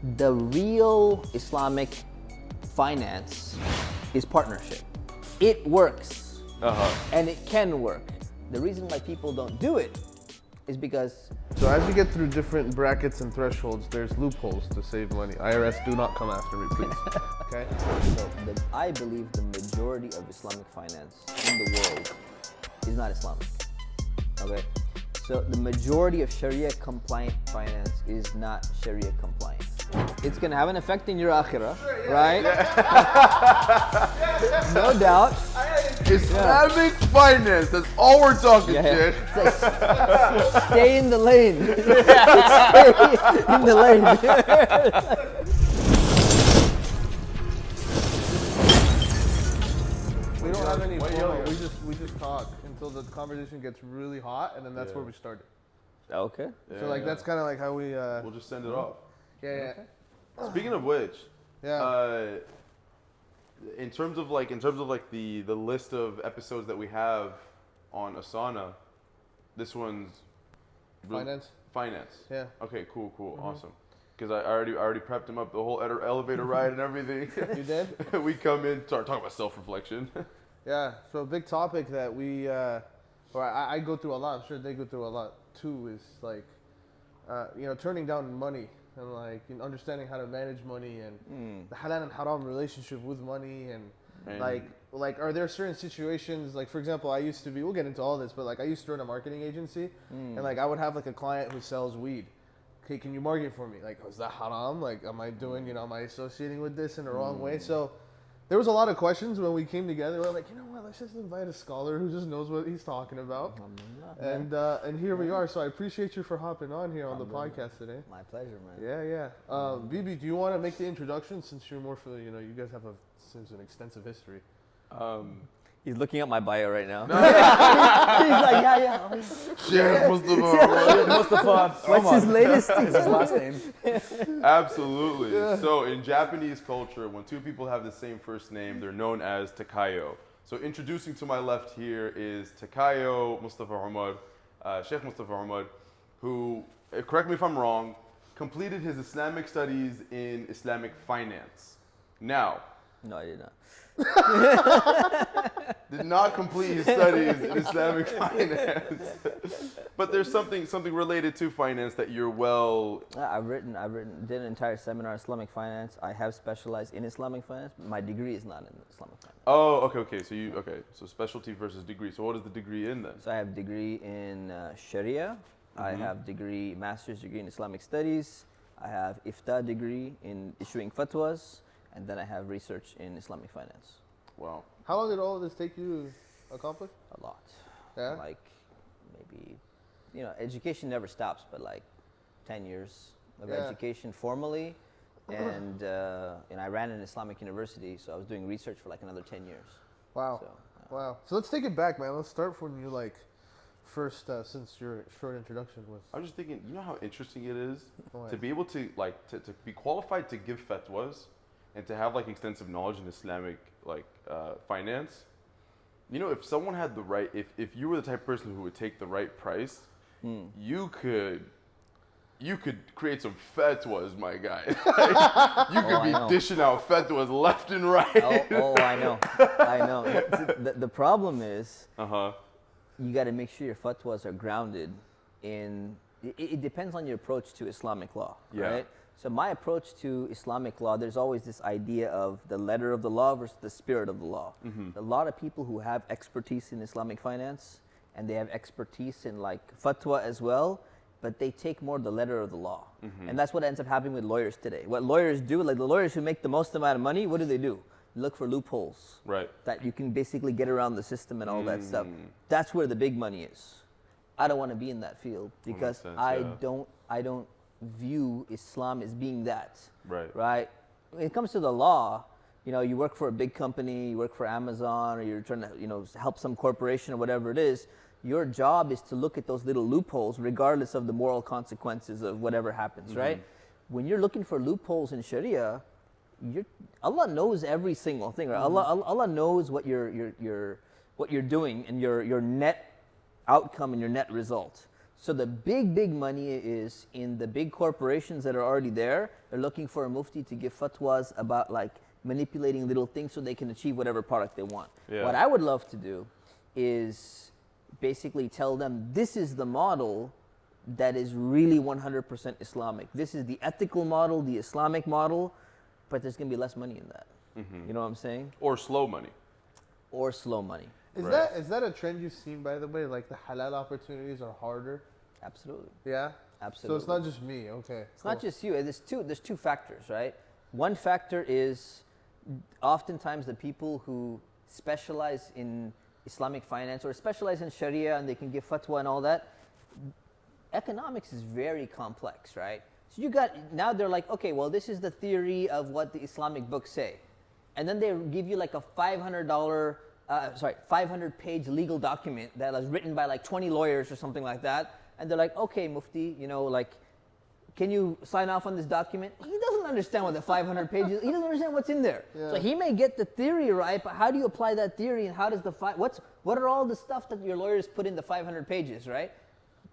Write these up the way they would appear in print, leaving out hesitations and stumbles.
The real Islamic finance is partnership. It works, and it can work. The reason why people don't do it is because... So as you get through different brackets and thresholds, there's loopholes to save money. IRS, do not come after me, please. Okay? So I believe the majority of Islamic finance in the world is not Islamic. Okay? So the majority of Sharia compliant finance is not Sharia compliant. It's gonna have an effect in your akhirah, right? No doubt. Islamic finance, that's all we're talking, shit. It's like, stay in the lane. Stay in the lane. We don't have any promo. We just talk until the conversation gets really hot, and then that's where we started. Okay. So like that's kind of like how we. We'll just send it off. Yeah. Speaking of which, Yeah. in terms of the list of episodes that we have on Asana, this one's finance. Yeah. Okay, cool, awesome. Because I already prepped him up the whole elevator ride and everything. You did? We come in, start talking about self-reflection. Yeah. So a big topic that we, or I go through a lot. I'm sure they go through a lot too. Is like, turning down money. And like understanding how to manage money and the halal and haram relationship with money and like are there certain situations, like for example we'll get into all this, but like I used to run a marketing agency and like I would have like a client who sells weed. Okay, can you market for me? Like, is that haram? Like, am I doing, am I associating with this in the wrong way? So there was a lot of questions when we came together. We're like, you know what, let's just invite a scholar who just knows what he's talking about. And here we are. So I appreciate you for hopping on here on the podcast today. My pleasure, man. Yeah. Bibi, do you want to make the introduction since you're more familiar, you guys have an extensive history. He's looking at my bio right now. He's like, yeah. Sheikh Mustafa. What's his latest thing? His last name. Absolutely. Yeah. So in Japanese culture, when two people have the same first name, they're known as Takayo. So introducing to my left here is Takayo Mustafa Ahmad, Sheikh Mustafa Ahmad, who, correct me if I'm wrong, completed his Islamic studies in Islamic finance. Now. No, I did not. Did not complete his studies in Islamic finance. But there's something related to finance that you're well... did an entire seminar on Islamic finance. I have specialized in Islamic finance. My degree is not in Islamic finance. Oh, okay. So specialty versus degree. So what is the degree in then? So I have degree in Sharia. I have master's degree in Islamic studies. I have IFTA degree in issuing fatwas. And then I have research in Islamic finance. Wow. How long did all of this take you to accomplish? A lot. Yeah? Like maybe, education never stops, but like 10 years of education formally. And I ran an Islamic university, so I was doing research for like another 10 years. Wow. Wow. So let's take it back, man. Let's start from you first, since your short introduction was... I was just thinking, you know how interesting it is to be able to to be qualified to give fatwas and to have like extensive knowledge in Islamic finance. If someone had the right, if you were the type of person who would take the right price, you could create some fatwas, my guy. You could be dishing out fatwas left and right. I know. The problem is, you got to make sure your fatwas are grounded in. It depends on your approach to Islamic law, right? So my approach to Islamic law, there's always this idea of the letter of the law versus the spirit of the law. A lot of people who have expertise in Islamic finance and they have expertise in like fatwa as well, but they take more the letter of the law. And that's what ends up happening with lawyers today. What lawyers do, like the lawyers who make the most amount of money, what do? Look for loopholes. Right. That you can basically get around the system and all that stuff. That's where the big money is. I don't want to be in that field because I don't view Islam as being that. Right. When it comes to the law, you work for a big company, you work for Amazon, or you're trying to, help some corporation or whatever it is. Your job is to look at those little loopholes, regardless of the moral consequences of whatever happens, right? When you're looking for loopholes in Sharia, Allah knows every single thing. Right? Allah knows what you're doing and your net outcome and your net result. So the big money is in the big corporations that are already there. They're looking for a mufti to give fatwas about like manipulating little things so they can achieve whatever product they want. Yeah. What I would love to do is basically tell them this is the model that is really 100% Islamic. This is the ethical model, the Islamic model, but there's going to be less money in that. You know what I'm saying? Or slow money. Or slow money. Is that a trend you've seen, by the way? Like the halal opportunities are harder? Absolutely. Yeah? Absolutely. So it's not just me, okay. It's not just you. There's two factors, right? One factor is oftentimes the people who specialize in Islamic finance or specialize in Sharia and they can give fatwa and all that, economics is very complex, right? So now they're like, okay, well, this is the theory of what the Islamic books say. And then they give you like a $500-page legal document that was written by like 20 lawyers or something like that. And they're like, okay, Mufti, can you sign off on this document? He doesn't understand what the 500 pages, he doesn't understand what's in there. Yeah. So he may get the theory right, but how do you apply that theory and how does what are all the stuff that your lawyers put in the 500 pages, right?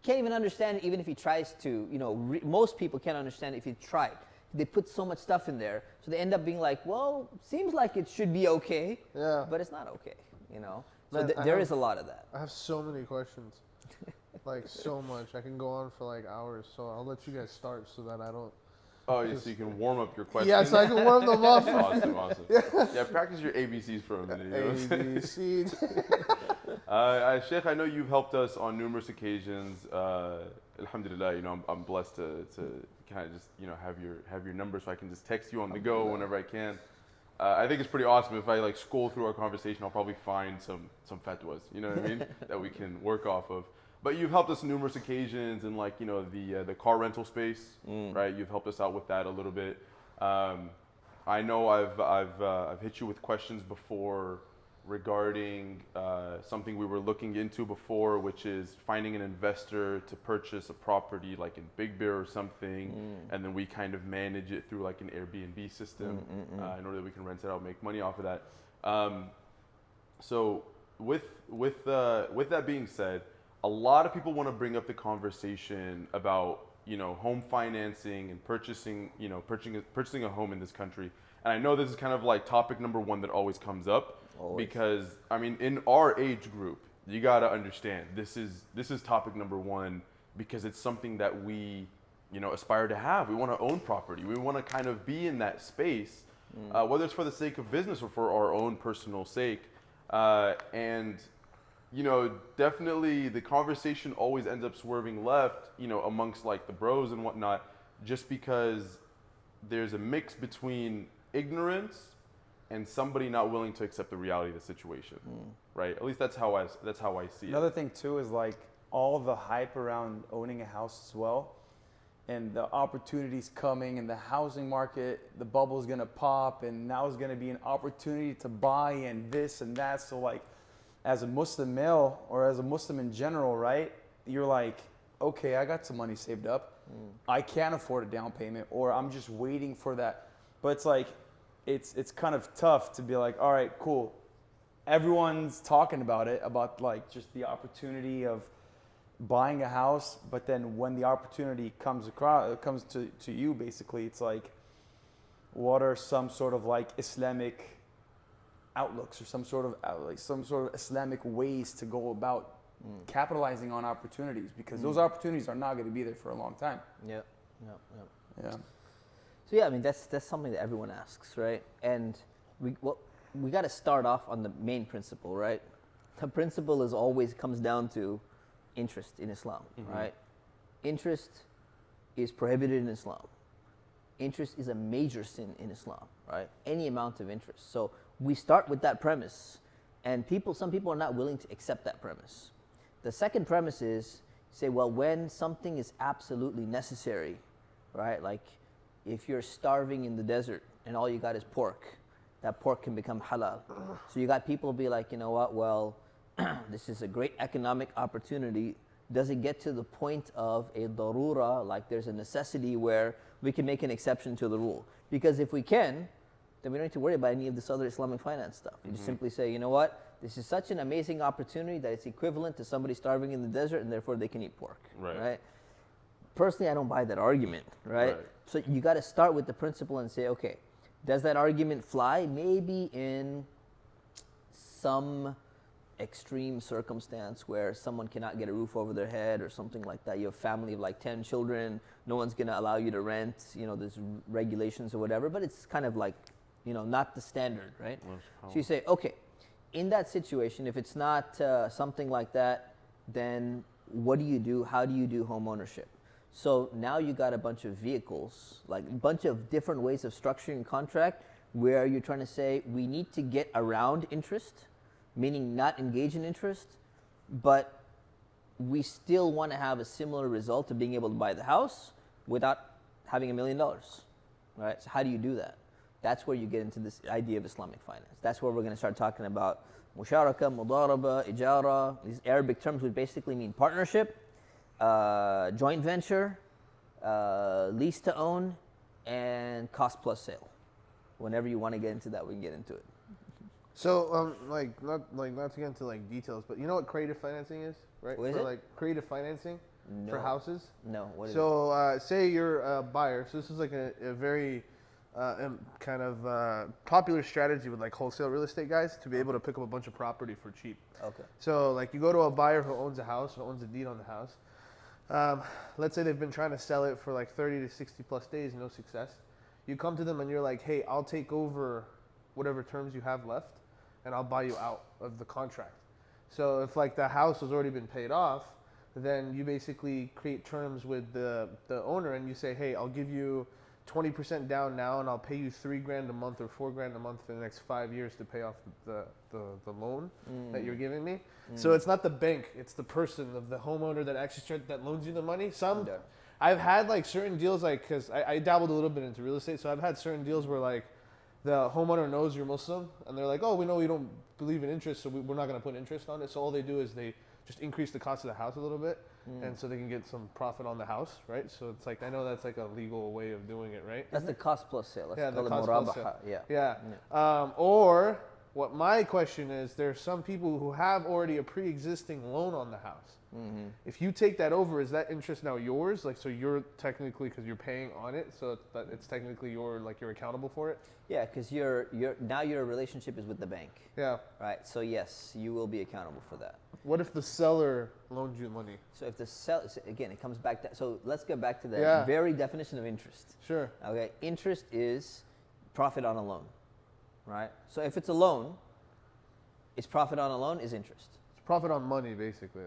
Can't even understand it even if he tries to, most people can't understand it if he tried. They put so much stuff in there, so they end up being like, well, seems like it should be okay, but it's not okay, So Man, there is a lot of that. I have so many questions. Like so much. I can go on for like hours, so I'll let you guys start so that I don't. Oh, yeah, so you can warm up your questions. Yeah, so I can warm them up. Awesome. Yeah, practice your ABCs for a minute. ABCs. Sheikh, I know you've helped us on numerous occasions. Alhamdulillah, I'm blessed to kind of just have your number so I can just text you on the go whenever I can. I think it's pretty awesome. If I scroll through our conversation, I'll probably find some fatwas, you know what I mean, that we can work off of. But you've helped us on numerous occasions in the car rental space, right? You've helped us out with that a little bit. I know I've hit you with questions before regarding something we were looking into before, which is finding an investor to purchase a property like in Big Bear or something, and then we kind of manage it through like an Airbnb system in order that we can rent it out, make money off of that. So with that being said, a lot of people want to bring up the conversation about home financing and purchasing a home in this country. And I know this is kind of like topic number one that always comes up. Because in our age group, you got to understand this is topic number one because it's something that we aspire to have. We want to own property. We want to kind of be in that space, whether it's for the sake of business or for our own personal sake. And definitely the conversation always ends up swerving left, amongst like the bros and whatnot, just because there's a mix between ignorance and somebody not willing to accept the reality of the situation, right? At least that's how I see it. Another thing too is like all the hype around owning a house as well, and the opportunities coming, and the housing market, the bubble's gonna pop, and now is gonna be an opportunity to buy and this and that. So like, as a Muslim male or as a Muslim in general, right? You're like, okay, I got some money saved up. I can't afford a down payment, or I'm just waiting for that. But it's like, it's kind of tough to be like, all right, cool. Everyone's talking about it, about like just the opportunity of buying a house, but then when the opportunity comes to you, basically, it's like, what are some sort of like Islamic outlooks or some sort of Islamic ways to go about capitalizing on opportunities, because those opportunities are not going to be there for a long time. Yeah. So yeah, that's something that everyone asks, right? And we got to start off on the main principle, right? The principle always comes down to interest in Islam, right? Interest is prohibited in Islam. Interest is a major sin in Islam, right? Any amount of interest. So we start with that premise, and some people are not willing to accept that premise. The second premise is, say, well, when something is absolutely necessary, right? Like if you're starving in the desert and all you got is pork, that pork can become halal. So you got people be like, you know what, well, this is a great economic opportunity. Does it get to the point of a darura, like there's a necessity where we can make an exception to the rule? Because if we can, then we don't need to worry about any of this other Islamic finance stuff. You just simply say, you know what, this is such an amazing opportunity that it's equivalent to somebody starving in the desert, and therefore they can eat pork. Right? Personally, I don't buy that argument. Right? So you got to start with the principle and say, okay, does that argument fly? Maybe in some extreme circumstance where someone cannot get a roof over their head or something like that. You have a family of like 10 children. No one's going to allow you to rent. There's regulations or whatever, but it's kind of like, not the standard, right? So you say, okay, in that situation, if it's not something like that, then what do you do? How do you do home ownership? So now you got a bunch of vehicles, like a bunch of different ways of structuring contract where you're trying to say we need to get around interest, meaning not engage in interest, but we still want to have a similar result of being able to buy the house without having $1 million, right? So how do you do that? That's where you get into this idea of Islamic finance. That's where we're going to start talking about musharaka, mudaraba, ijara, these Arabic terms which basically mean partnership, joint venture, lease to own, and cost plus sale. Whenever you want to get into that, we can get into it. So, not to get into details, but you know what creative financing is, right? What is for it? Creative financing for houses. No. What is it? So, say you're a buyer. So this is like a very kind of popular strategy with wholesale real estate guys to be able to pick up a bunch of property for cheap. Okay. So you go to a buyer who owns a house, who owns a deed on the house. Let's say they've been trying to sell it for 30 to 60 plus days, no success. You come to them and you're like, hey, I'll take over whatever terms you have left, and I'll buy you out of the contract. So if the house has already been paid off, then you basically create terms with the owner and you say, hey, I'll give you 20% down now and I'll pay you $3,000 a month or $4,000 a month for the next 5 years to pay off the loan that you're giving me. So it's not the bank, it's the person of the homeowner that actually that loans you the money. I've had certain deals because I dabbled a little bit into real estate, so I've had certain deals where the homeowner knows you're Muslim, and they're like, oh, we know you don't believe in interest, so we're not going to put interest on it. So all they do is they just increase the cost of the house a little bit, and so they can get some profit on the house, right? So it's I know that's a legal way of doing it, right? That's the cost plus sale. Yeah, the cost cost plus sale. Yeah. Or what my question is, there's some people who have already a pre-existing loan on the house. Mm-hmm. If you take that over, is that interest now yours? So you're technically, because you're paying on it, so it's technically you're accountable for it? Yeah, because now your relationship is with the bank. Yeah. Right. So yes, you will be accountable for that. What if the seller loaned you money? So if the seller, again, it comes back to, so let's get back to the very definition of interest. Sure. Okay. Interest is profit on a loan, right? So if it's a loan, it's profit on a loan is interest. Profit on money, basically.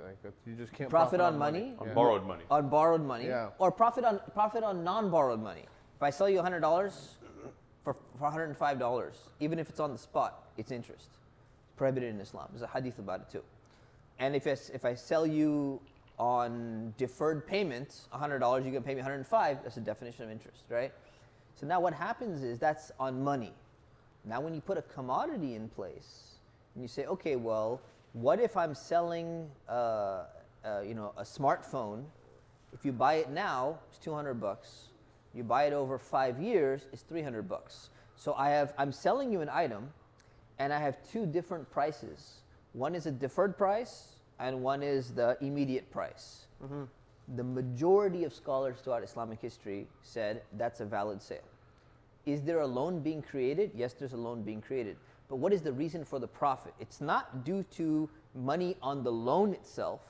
You just can't profit on money. On borrowed money. On borrowed money. Yeah. Or profit on non-borrowed money. If I sell you $100 for $105, even if it's on the spot, it's interest. It's prohibited in Islam. There's a hadith about it too. And if I sell you on deferred payments, $100, you're going to pay me $105. That's the definition of interest, right? So now what happens is that's on money. Now when you put a commodity in place, and you say, okay, well, what if I'm selling, a smartphone? If you buy it now, it's $200. You buy it over 5 years, it's $300. So I'm selling you an item, and I have two different prices. One is a deferred price, and one is the immediate price. Mm-hmm. The majority of scholars throughout Islamic history said that's a valid sale. Is there a loan being created? Yes, there's a loan being created. But what is the reason for the profit? It's not due to money on the loan itself.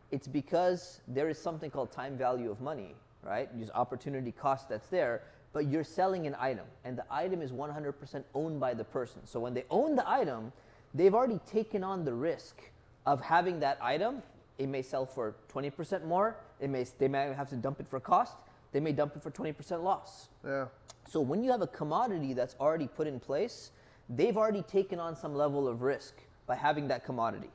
It's because there is something called time value of money, right? There's opportunity cost that's there, but you're selling an item, and the item is 100% owned by the person. So when they own the item, they've already taken on the risk of having that item. It may sell for 20% more. They may have to dump it for cost. They may dump it for 20% loss. Yeah. So when you have a commodity that's already put in place, they've already taken on some level of risk by having that commodity.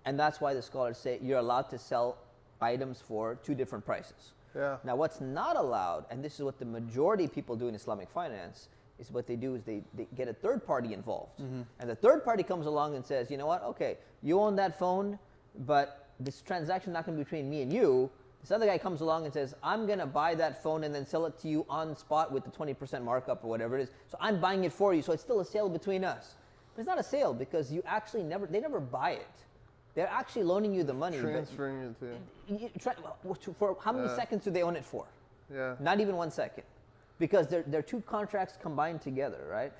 And that's why the scholars say you're allowed to sell items for two different prices. Yeah. Now what's not allowed, and this is what the majority of people do in Islamic finance, is what they do is they get a third party involved. Mm-hmm. And the third party comes along and says, you know what, okay, you own that phone, but this transaction is not going to be between me and you. This other guy comes along and says, I'm going to buy that phone and then sell it to you on spot with the 20% markup or whatever it is. So I'm buying it for you, so it's still a sale between us. It's not a sale because you actually they never buy it. They're actually loaning you the money. Transferring it to. For how many seconds do they own it for? Yeah. Not even 1 second. Because they're two contracts combined together, right?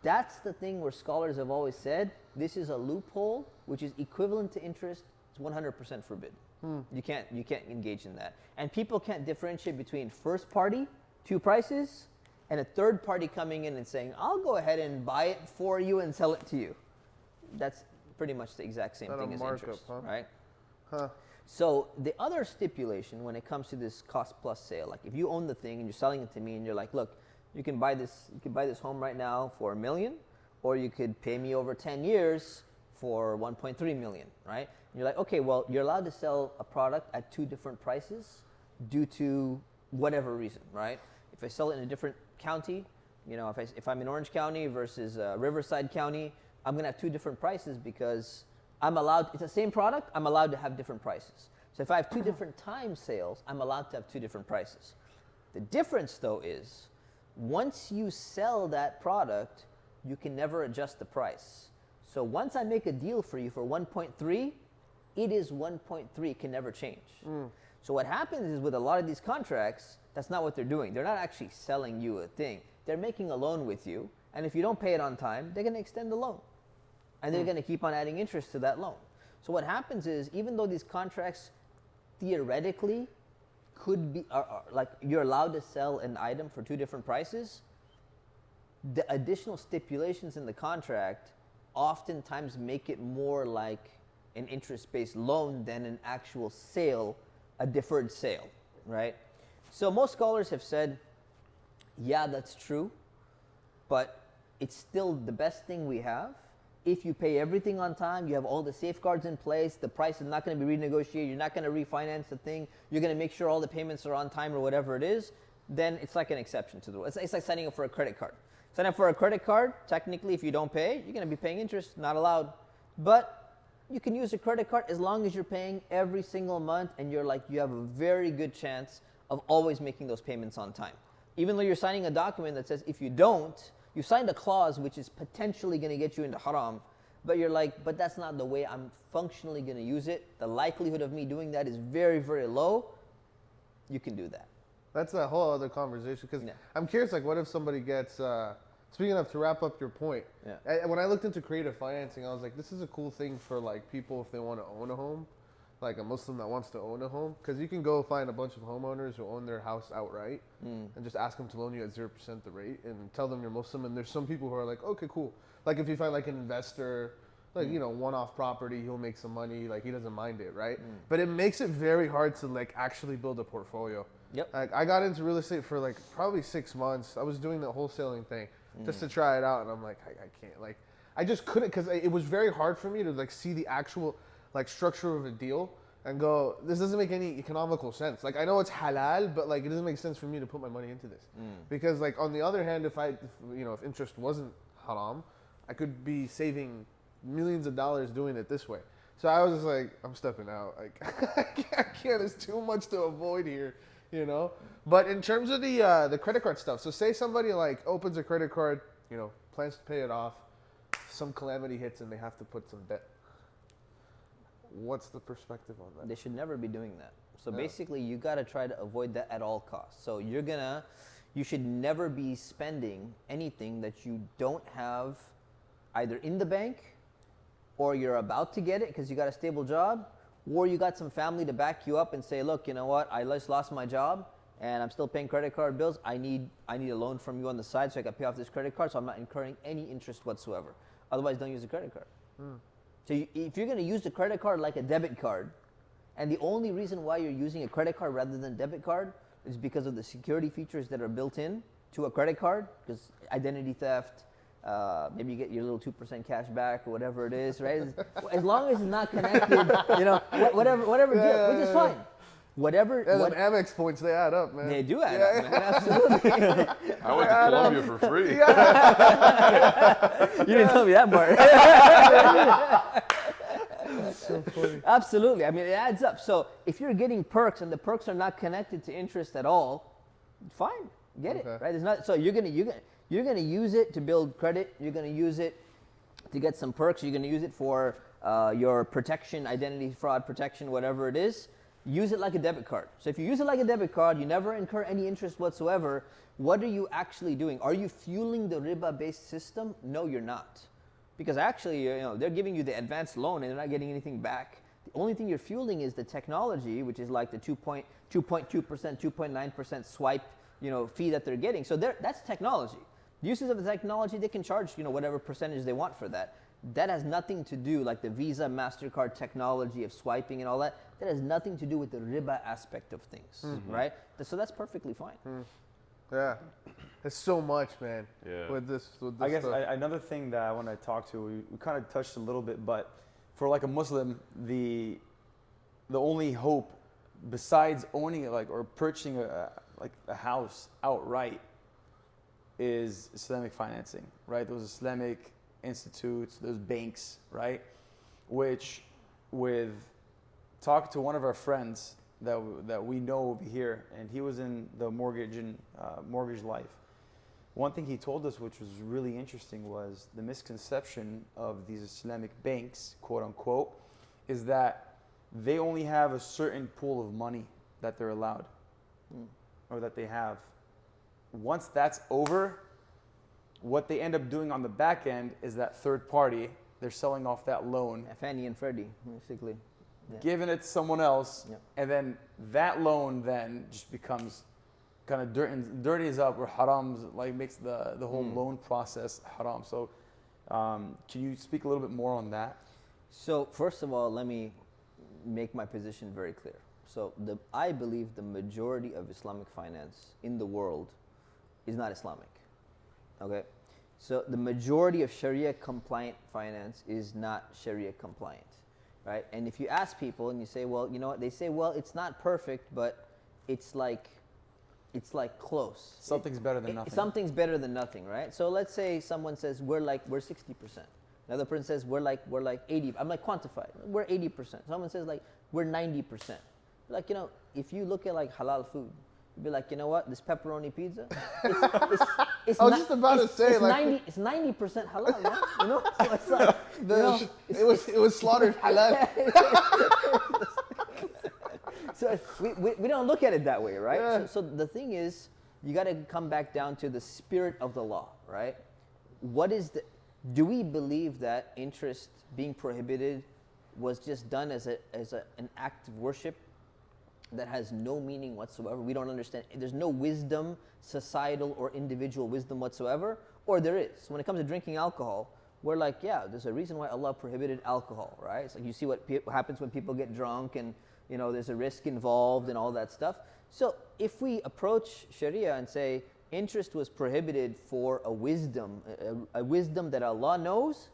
That's the thing where scholars have always said, this is a loophole which is equivalent to interest. It's 100% forbidden. You can't engage in that. And people can't differentiate between first party, two prices, and a third party coming in and saying, I'll go ahead and buy it for you and sell it to you. That's pretty much the exact same thing as interest, right? Huh. So the other stipulation when it comes to this cost plus sale, like if you own the thing and you're selling it to me and you're like, look, you can buy this home right now for $1 million, or you could pay me over 10 years for 1.3 million, right? And you're like, okay, well, you're allowed to sell a product at two different prices due to whatever reason, right? If I sell it in a different county, you know, if I'm in Orange County versus Riverside County, I'm gonna have two different prices because I'm allowed, it's the same product, I'm allowed to have different prices. So if I have two different time sales, I'm allowed to have two different prices. The difference though is, once you sell that product, you can never adjust the price. So once I make a deal for you for 1.3, it is 1.3, it can never change. So what happens is with a lot of these contracts, that's not what they're doing. They're not actually selling you a thing. They're making a loan with you, and if you don't pay it on time, they're gonna extend the loan. And they're gonna keep on adding interest to that loan. So what happens is, even though these contracts theoretically could be, like you're allowed to sell an item for two different prices, the additional stipulations in the contract oftentimes make it more like an interest-based loan than an actual sale, a deferred sale, right? So most scholars have said, yeah, that's true, but it's still the best thing we have. If you pay everything on time, you have all the safeguards in place, the price is not going to be renegotiated, you're not going to refinance the thing, you're going to make sure all the payments are on time or whatever it is, then it's like an exception to the rule. It's like signing up for a credit card. Sign up for a credit card, technically if you don't pay, you're going to be paying interest, not allowed. But you can use a credit card as long as you're paying every single month and you have a very good chance of always making those payments on time. Even though you're signing a document that says if you don't, you signed a clause which is potentially going to get you into haram, but you're like, but that's not the way I'm functionally going to use it. The likelihood of me doing that is very, very low. You can do that. That's a whole other conversation because I'm curious, like, what if somebody gets, speaking of, to wrap up your point, when I looked into creative financing, I was like, this is a cool thing for like people if they want to own a home, like a Muslim that wants to own a home, because you can go find a bunch of homeowners who own their house outright and just ask them to loan you at 0% the rate and tell them you're Muslim. And there's some people who are like, okay, cool. Like if you find like an investor, like, you know, one-off property, he'll make some money, like he doesn't mind it, right? But it makes it very hard to like actually build a portfolio. Yep. Like I got into real estate for like probably 6 months. I was doing the wholesaling thing just to try it out. And I'm like, I can't, like, I just couldn't, because it was very hard for me to like see the actual like structure of a deal and go, this doesn't make any economical sense. Like I know it's halal, but like it doesn't make sense for me to put my money into this. Because like on the other hand, if interest wasn't haram, I could be saving millions of dollars doing it this way. So I was just like, I'm stepping out. Like I can't. There's too much to avoid here, you know. But in terms of the credit card stuff, so say somebody like opens a credit card, you know, plans to pay it off, some calamity hits and they have to put some debt. What's the perspective on that? They should never be doing that. So basically, you got to try to avoid that at all costs. So you should never be spending anything that you don't have either in the bank, or you're about to get it because you got a stable job, or you got some family to back you up and say, look, you know what, I just lost my job and I'm still paying credit card bills. I need a loan from you on the side so I can pay off this credit card so I'm not incurring any interest whatsoever. Otherwise, don't use a credit card. So if you're going to use the credit card like a debit card, and the only reason why you're using a credit card rather than a debit card is because of the security features that are built in to a credit card, because identity theft, maybe you get your little 2% cash back or whatever it is, right? As long as it's not connected, you know, whatever deal, which is fine. Whatever. Yeah, them Amex points, they add up, man. They do add up, man. Absolutely. I went to Colombia for free. You didn't tell me that part. That's so funny. Absolutely. I mean, it adds up. So if you're getting perks and the perks are not connected to interest at all, fine, get it, right? It's not. So you're gonna use it to build credit. You're gonna use it to get some perks. You're going to use it for your protection, identity fraud protection, whatever it is. Use it like a debit card. So if you use it like a debit card, you never incur any interest whatsoever. What are you actually doing? Are you fueling the riba-based system? No, you're not. Because actually, they're giving you the advanced loan and they're not getting anything back. The only thing you're fueling is the technology, which is like the 2.2%, 2.9% swipe, fee that they're getting. So that's technology. The uses of the technology, they can charge, whatever percentage they want for that. That has nothing to do, like the Visa, MasterCard technology of swiping and all that. That has nothing to do with the riba aspect of things, right? So that's perfectly fine. Yeah, there's so much, man. Yeah. With this I guess stuff. another thing that I want to talk to, we kind of touched a little bit, but for like a Muslim, the only hope besides owning it, or purchasing a house outright, is Islamic financing, right? Those Islamic institutes, those banks, right? Which, with talking to one of our friends that we know over here, and he was in the mortgage life. One thing he told us, which was really interesting, was the misconception of these Islamic banks, quote unquote, is that they only have a certain pool of money that they're allowed, or that they have. Once that's over, what they end up doing on the back end is that third party, they're selling off that loan. Fannie and Freddie, basically. Yeah. Giving it to someone else, Yeah. and then that loan then just becomes kind of dirties up, or harams, makes the whole loan process haram. So can you speak a little bit more on that? So first of all, let me make my position very clear. So I believe the majority of Islamic finance in the world is not Islamic. Okay? So the majority of Sharia compliant finance is not Sharia compliant. Right? And if you ask people and you say, well, you know what? They say, well, it's not perfect, but it's like close. Something's better than nothing. Something's better than nothing, right? So let's say someone says we're 60%. Another person says we're like 80. I'm like, quantify. We're 80%. Someone says we're 90%. Like, if you look at halal food, you'd be like, you know what? This pepperoni pizza, it's I was just about to say, it's 90% halal, man. So it's like, it was slaughtered halal. So we don't look at it that way, right? Yeah. So the thing is, you got to come back down to the spirit of the law, right? Do we believe that interest being prohibited was just done as an act of worship that has no meaning whatsoever? We don't understand. There's no wisdom, societal or individual wisdom whatsoever, or there is. When it comes to drinking alcohol, we're like, yeah, there's a reason why Allah prohibited alcohol, right? It's like you see what happens when people get drunk, and there's a risk involved and all that stuff. So if we approach Sharia and say interest was prohibited for a wisdom that Allah knows,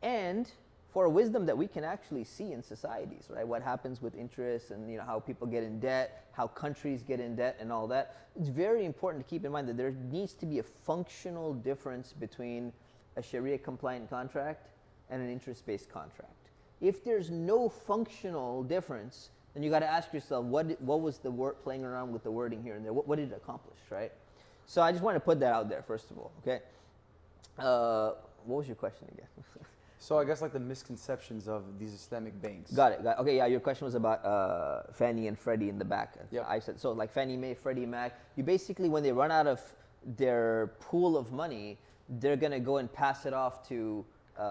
and for a wisdom that we can actually see in societies, right? What happens with interest, and how people get in debt, how countries get in debt, and all that. It's very important to keep in mind that there needs to be a functional difference between a Sharia compliant contract and an interest-based contract. If there's no functional difference, then you got to ask yourself, what was the playing around with the wording here and there? What did it accomplish, right? So I just want to put that out there, first of all, okay? What was your question again? So I guess the misconceptions of these Islamic banks. Got it. Okay, yeah, your question was about Fannie and Freddie in the back. Yep. I said, so like Fannie Mae, Freddie Mac, you basically, when they run out of their pool of money, they're going to go and pass it off to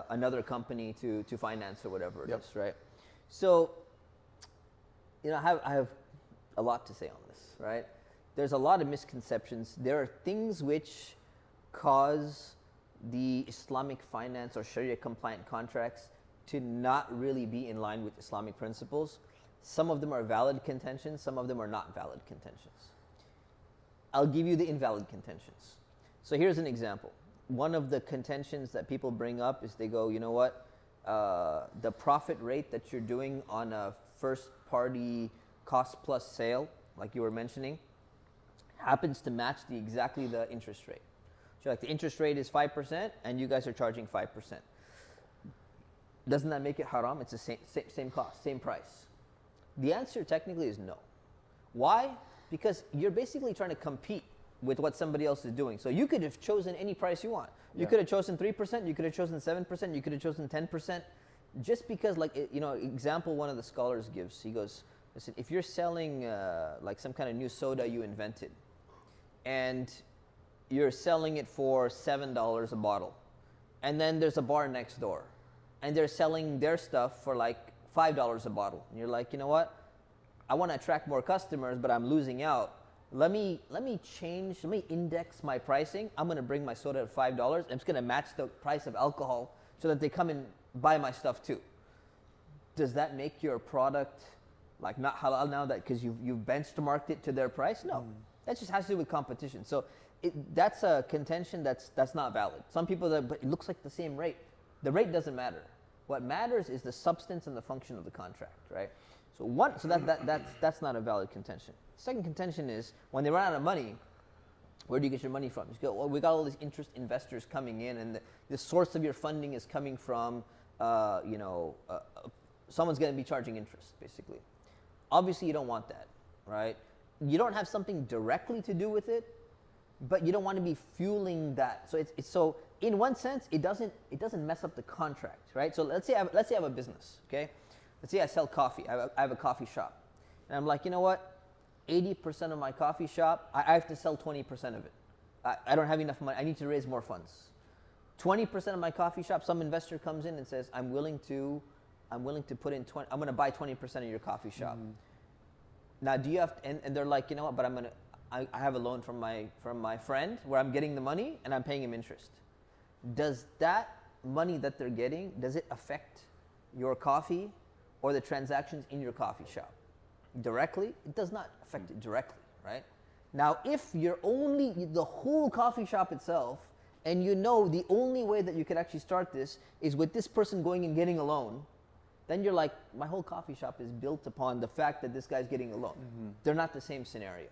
another company to finance or whatever it is, right? So, I have a lot to say on this, right? There's a lot of misconceptions. There are things which cause the Islamic finance or Sharia compliant contracts to not really be in line with Islamic principles. Some of them are valid contentions, some of them are not valid contentions. I'll give you the invalid contentions. So here's an example. One of the contentions that people bring up is they go, you know what, the profit rate that you're doing on a first party cost plus sale, like you were mentioning, happens to match exactly the interest rate. So like the interest rate is 5% and you guys are charging 5%. Doesn't that make it haram? It's the same cost, same price. The answer technically is no. Why? Because you're basically trying to compete with what somebody else is doing. So you could have chosen any price you want. You Yeah. could have chosen 3%, you could have chosen 7%, you could have chosen 10%. Just because, like, example one of the scholars gives, he goes, listen, if you're selling like some kind of new soda you invented, and you're selling it for $7 a bottle, and then there's a bar next door, and they're selling their stuff for like $5 a bottle, and you're like, you know what? I want to attract more customers, but I'm losing out. Let me index my pricing. I'm going to bring my soda at $5. I'm just going to match the price of alcohol so that they come and buy my stuff too. Does that make your product like not halal now that because you've benchmarked it to their price? No, that just has to do with competition. So that's a contention that's not valid. Some people but it looks like the same rate. The rate doesn't matter. What matters is the substance and the function of the contract, right? So that's not a valid contention. Second contention is when they run out of money, where do you get your money from? You go, well, we got all these interest investors coming in, and the source of your funding is coming from, someone's going to be charging interest, basically. Obviously, you don't want that, right? You don't have something directly to do with it, but you don't want to be fueling that. So so in one sense, it doesn't mess up the contract, right? So let's say I have a business, okay? Let's say I sell coffee. I have a coffee shop, and I'm like, you know what? 80% of my coffee shop, I have to sell 20% of it. I don't have enough money. I need to raise more funds. 20% of my coffee shop, some investor comes in and says, I'm willing to put in 20. I'm going to buy 20% of your coffee shop. Now, do you have? And they're like, you know what? But I have a loan from my friend where I'm getting the money and I'm paying him interest. Does that money that they're getting, does it affect your coffee or the transactions in your coffee shop? Directly? It does not affect it directly, right? Now, if you're only the whole coffee shop itself, and you know the only way that you could actually start this is with this person going and getting a loan, then you're like, my whole coffee shop is built upon the fact that this guy's getting a loan. They're not the same scenario.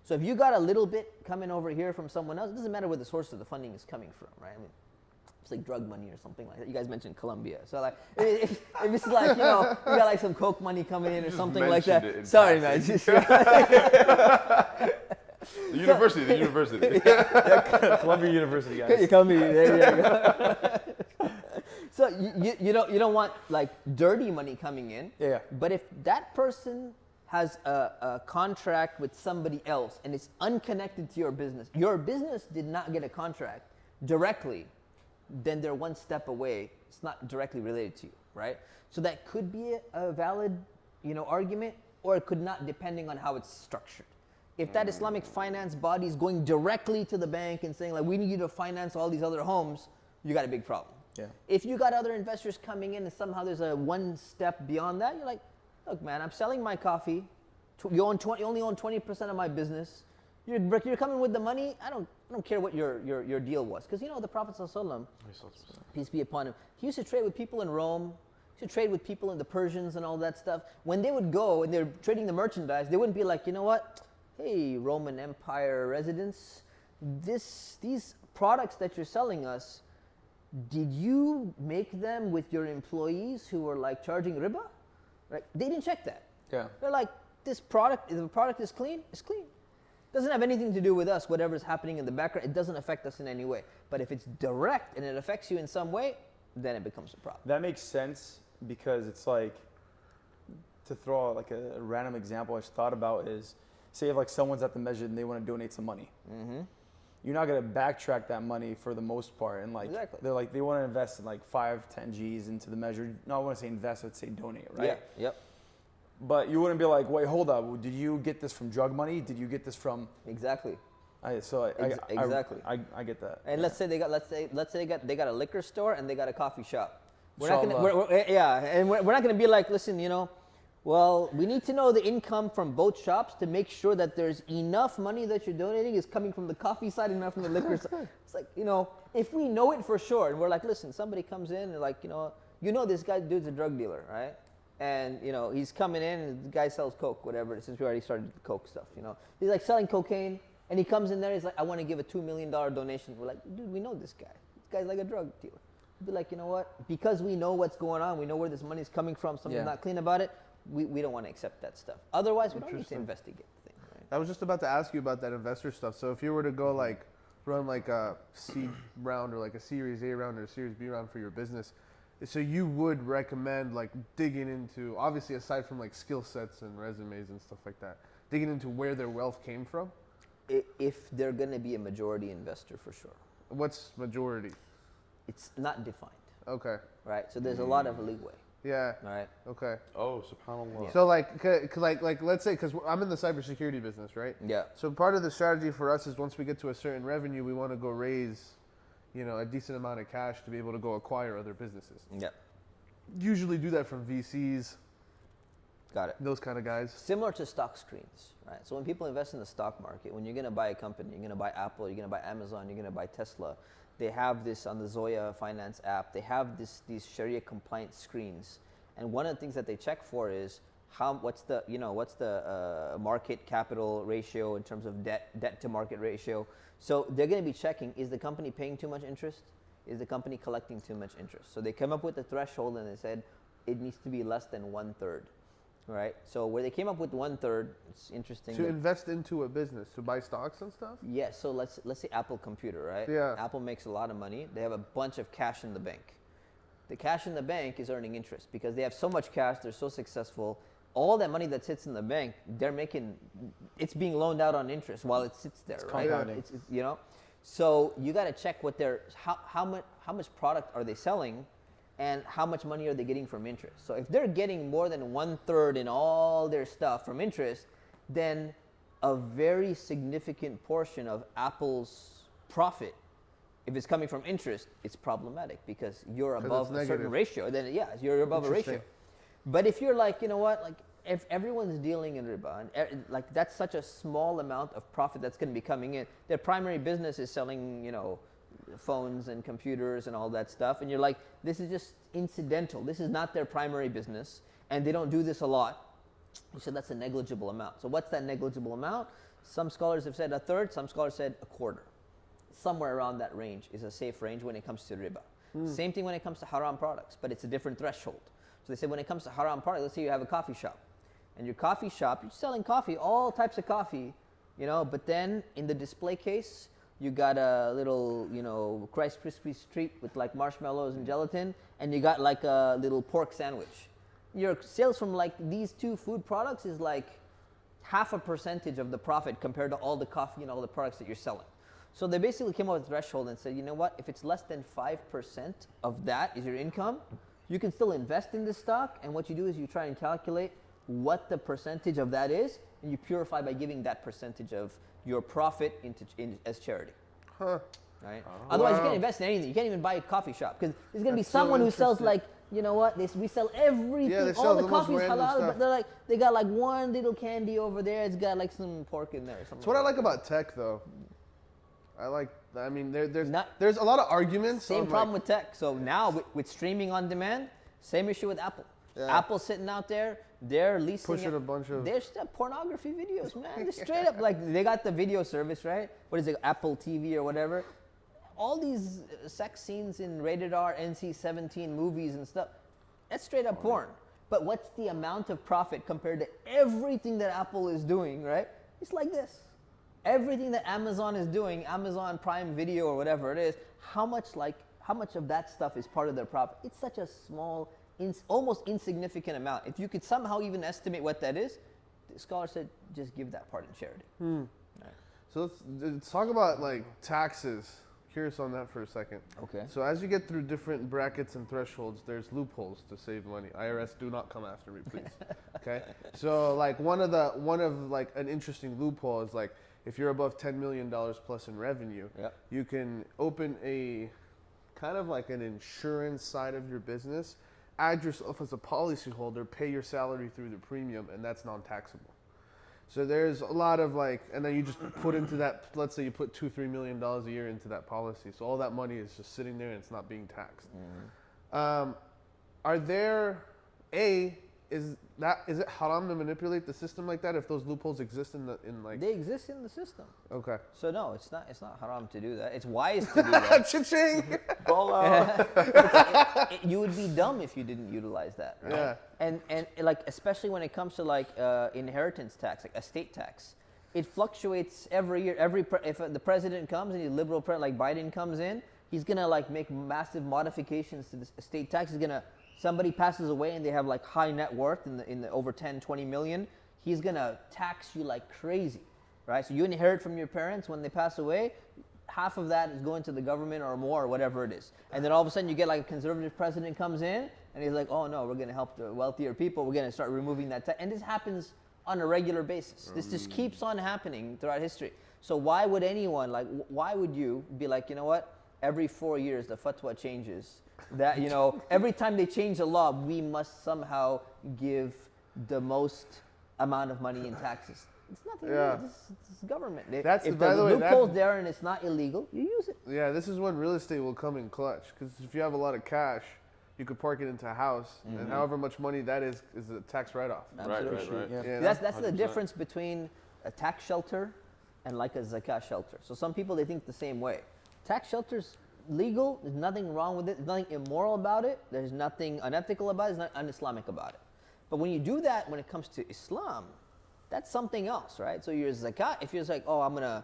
So if you got a little bit coming over here from someone else, it doesn't matter where the source of the funding is coming from, right? I mean, it's like drug money or something like that. You guys mentioned Colombia. So like, if it's like, you got like some coke money coming in or something like that. Sorry, man. The university. Columbia University, guys. There you go. So you don't want like dirty money coming in. Yeah. But if that person has a contract with somebody else and it's unconnected to your business did not get a contract directly, then they're one step away. It's not directly related to you, right? So that could be a valid, argument, or it could not, depending on how it's structured. If that Islamic finance body is going directly to the bank and saying, like, we need you to finance all these other homes, you got a big problem. Yeah. If you got other investors coming in and somehow there's a one step beyond that, you're like, look, man, I'm selling my coffee. You only own 20% of my business. You're coming with the money. I don't care what your deal was, because the Prophet ﷺ, peace be upon him, he used to trade with people in Rome. He used to trade with people in the Persians and all that stuff. When they would go and they're trading the merchandise, they wouldn't be like, you know what? Hey, Roman Empire residents, these products that you're selling us, did you make them with your employees who were like charging riba? Right? They didn't check that. Yeah. They're like, if the product is clean, it's clean. Doesn't have anything to do with us, whatever's happening in the background. It doesn't affect us in any way. But if it's direct and it affects you in some way, then it becomes a problem. That makes sense, because it's like, to throw like a random example I just thought about is, say if like someone's at the masjid and they want to donate some money. You're not going to backtrack that money for the most part. And like, Exactly. they're like, they want to invest in like 5-10 G's into the measure. No, I want to say invest, I'd say donate, right? Yeah. Yep. But you wouldn't be like, wait, hold up. Did you get this from drug money? Did you get this from? Exactly. Exactly. I get that. And let's say they got a liquor store and they got a coffee shop. We're not gonna be like, listen, well, we need to know the income from both shops to make sure that there's enough money that you're donating is coming from the coffee side and not from the liquor side. It's like, if we know it for sure and we're like, listen, somebody comes in and like, this dude's a drug dealer, right? And he's coming in and the guy sells coke, whatever. Since we already started the coke stuff, he's like selling cocaine, and he comes in there. He's like, I want to give a $2 million donation. We're like, dude, we know this guy. This guy's like a drug dealer. We'd be like, you know what? Because we know what's going on, we know where this money's coming from. Something's not clean about it. We don't want to accept that stuff. Otherwise, we don't need to investigate the thing. Right? I was just about to ask you about that investor stuff. So if you were to go like run like a seed round or like a Series A round or a Series B round for your business, so you would recommend like digging into, obviously aside from like skill sets and resumes and stuff like that, digging into where their wealth came from? If they're going to be a majority investor, for sure. What's majority? It's not defined. Okay. Right? So there's a lot of leeway. Yeah. Right? Okay. Oh, subhanAllah. Yeah. So like let's say, because I'm in the cybersecurity business, right? Yeah. So part of the strategy for us is once we get to a certain revenue, we want to go raise, a decent amount of cash to be able to go acquire other businesses. Yeah. Usually do that from VCs. Got it. Those kind of guys. Similar to stock screens, right? So when people invest in the stock market, when you're going to buy a company, you're going to buy Apple, you're going to buy Amazon, you're going to buy Tesla, they have this on the Zoya Finance app. They have these Sharia compliant screens, and one of the things that they check for is what's the market capital ratio in terms of debt to market ratio. So they're going to be checking: is the company paying too much interest? Is the company collecting too much interest? So they come up with a threshold, and they said it needs to be less than 1/3. Right. So where they came up with 1/3, it's interesting. To invest into a business, to buy stocks and stuff? Yeah. So let's say Apple Computer, right? Yeah. Apple makes a lot of money. They have a bunch of cash in the bank. The cash in the bank is earning interest because they have so much cash. They're so successful. All that money that sits in the bank, it's being loaned out on interest while it sits there, right? Compounding. It's So you got to check what how much product are they selling, and how much money are they getting from interest. So if they're getting more than 1/3 in all their stuff from interest, then a very significant portion of Apple's profit, if it's coming from interest, it's problematic because you're above a certain ratio. Then you're above a ratio. But if you're like, if everyone's dealing in riba, and like that's such a small amount of profit that's going to be coming in, their primary business is selling, phones and computers and all that stuff, and you're like, this is just incidental. This is not their primary business, and they don't do this a lot. You said that's a negligible amount. So what's that negligible amount? Some scholars have said 1/3. Some scholars said 1/4. Somewhere around that range is a safe range when it comes to riba. Same thing when it comes to haram products, but it's a different threshold. So they say when it comes to haram products, let's say you have a coffee shop, and your coffee shop, you're selling coffee, all types of coffee, but then in the display case, you got a little, Rice Krispie treat with like marshmallows and gelatin, and you got like a little pork sandwich. Your sales from like these two food products is like 0.5% of the profit compared to all the coffee and all the products that you're selling. So they basically came up with a threshold and said, you know what, if it's less than 5% of that is your income, you can still invest in this stock, and what you do is you try and calculate what the percentage of that is, and you purify by giving that percentage of your profit as charity. Huh. Right? Otherwise, you can't invest in anything. You can't even buy a coffee shop because there's going to be That's so someone who sells interesting. like, we sell everything. Yeah, they all sell the the most coffee's random halal, stuff. but they're like, they got like one little candy over there. It's got like some pork in there. Or something. That's what I like about tech, though. There's a lot of arguments. Same problem with tech. So now with streaming on demand, same issue with Apple. Yeah. Apple's sitting out there, they're leasing Pushing a bunch of... There's pornography videos, man. They're straight up, like, they got the video service, right? What is it, Apple TV or whatever? All these sex scenes in rated R, NC-17 movies and stuff, that's straight up porn. But what's the amount of profit compared to everything that Apple is doing, right? It's like this. Everything that Amazon is doing, Amazon Prime Video or whatever it is, how much of that stuff is part of their profit? It's such a small, almost insignificant amount. If you could somehow even estimate what that is, the scholar said just give that part in charity. Right. So let's talk about like taxes. Curious on that for a second. Okay. So as you get through different brackets and thresholds, there's loopholes to save money. IRS, do not come after me, please. Okay. So like one of like an interesting loophole is like if you're above $10 million plus in revenue, you can open a kind of like an insurance side of your business, add yourself as a policyholder, pay your salary through the premium, and that's non-taxable. So there's a lot of like, and then you just put into that, let's say you put $2-3 million a year into that policy. So all that money is just sitting there and it's not being taxed. Are there, is it haram to manipulate the system like that if those loopholes exist in like? They exist in the system. Okay. So no, it's not haram to do that. It's wise to do that. Cha-ching! You would be dumb if you didn't utilize that, right? Yeah. And like especially when it comes to like inheritance tax, like estate tax. It fluctuates every year. If the president comes and he's liberal like Biden comes in, he's gonna like make massive modifications to the estate tax. Somebody passes away and they have like high net worth in the over 10, 20 million. He's gonna tax you like crazy, right? So you inherit from your parents when they pass away. Half of that is going to the government or more or whatever it is. And then all of a sudden you get like a conservative president comes in and he's like, oh no, we're gonna help the wealthier people. We're gonna start removing that tax. And this happens on a regular basis. This just keeps on happening throughout history. So why would anyone, why would you be like, you know what? Every 4 years the fatwa changes. That, every time they change a law, we must somehow give the most amount of money in taxes. It's nothing. Yeah. It's government. By the way, loophole's there and it's not illegal, you use it. Yeah, this is when real estate will come in clutch. Because if you have a lot of cash, you could park it into a house, and however much money that is a tax write-off. Right. Yeah. That's the 100%. difference between a tax shelter and like a zakah shelter. So some people, they think the same way. Tax shelter's legal. There's nothing wrong with it. There's nothing immoral about it. There's nothing unethical about it. There's nothing un-Islamic about it. But when you do that, when it comes to Islam, that's something else, right? So your zakah, if you're just like, oh, I'm gonna,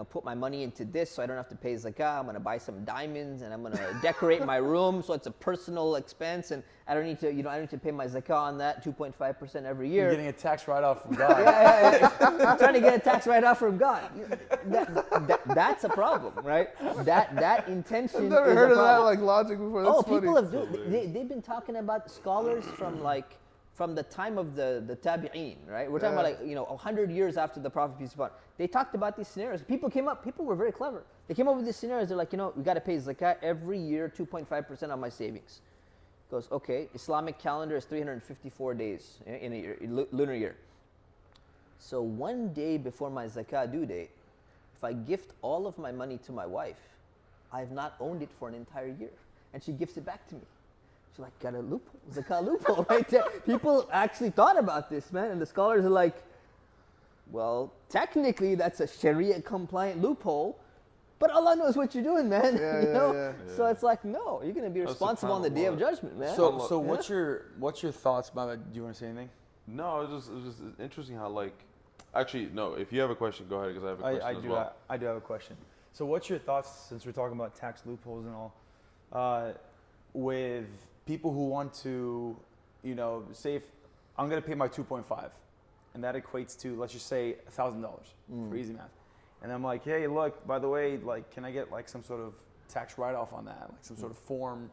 put my money into this so I don't have to pay zakah. I'm gonna buy some diamonds and I'm gonna decorate my room so it's a personal expense and I don't need to, I don't need to pay my zakah on that 2.5% every year. You're getting a tax write-off from God. Yeah. I'm trying to get a tax write-off from God. That's a problem, right? That intention. I've never is heard a of that problem. like logic before. That's funny. People have they've been talking about scholars from the time of the tabi'een, right? We're talking about 100 years after the Prophet, peace be upon him. They talked about these scenarios. People were very clever. They came up with these scenarios. They're like, we got to pay zakat every year, 2.5% on my savings. Goes, okay, Islamic calendar is 354 days in a year, lunar year. So one day before my zakah due date, if I gift all of my money to my wife, I have not owned it for an entire year. And she gifts it back to me. She's like, got a loophole, zakah loophole right there. People actually thought about this, man. And the scholars are like, well, technically that's a Sharia compliant loophole, but Allah knows what you're doing, man. Yeah. So it's like, no, you're going to be responsible on the day of judgment, man. So what's your thoughts about it? Do you want to say anything? No, it's just interesting how actually no. If you have a question, go ahead because I have a question as well. I do have a question. So what's your thoughts, since we're talking about tax loopholes and all, with people who want to, say if I'm going to pay my 2.5, and that equates to, let's just say, $1,000 for easy math. And I'm like, hey, look, by the way, can I get some sort of tax write-off on that, some sort of form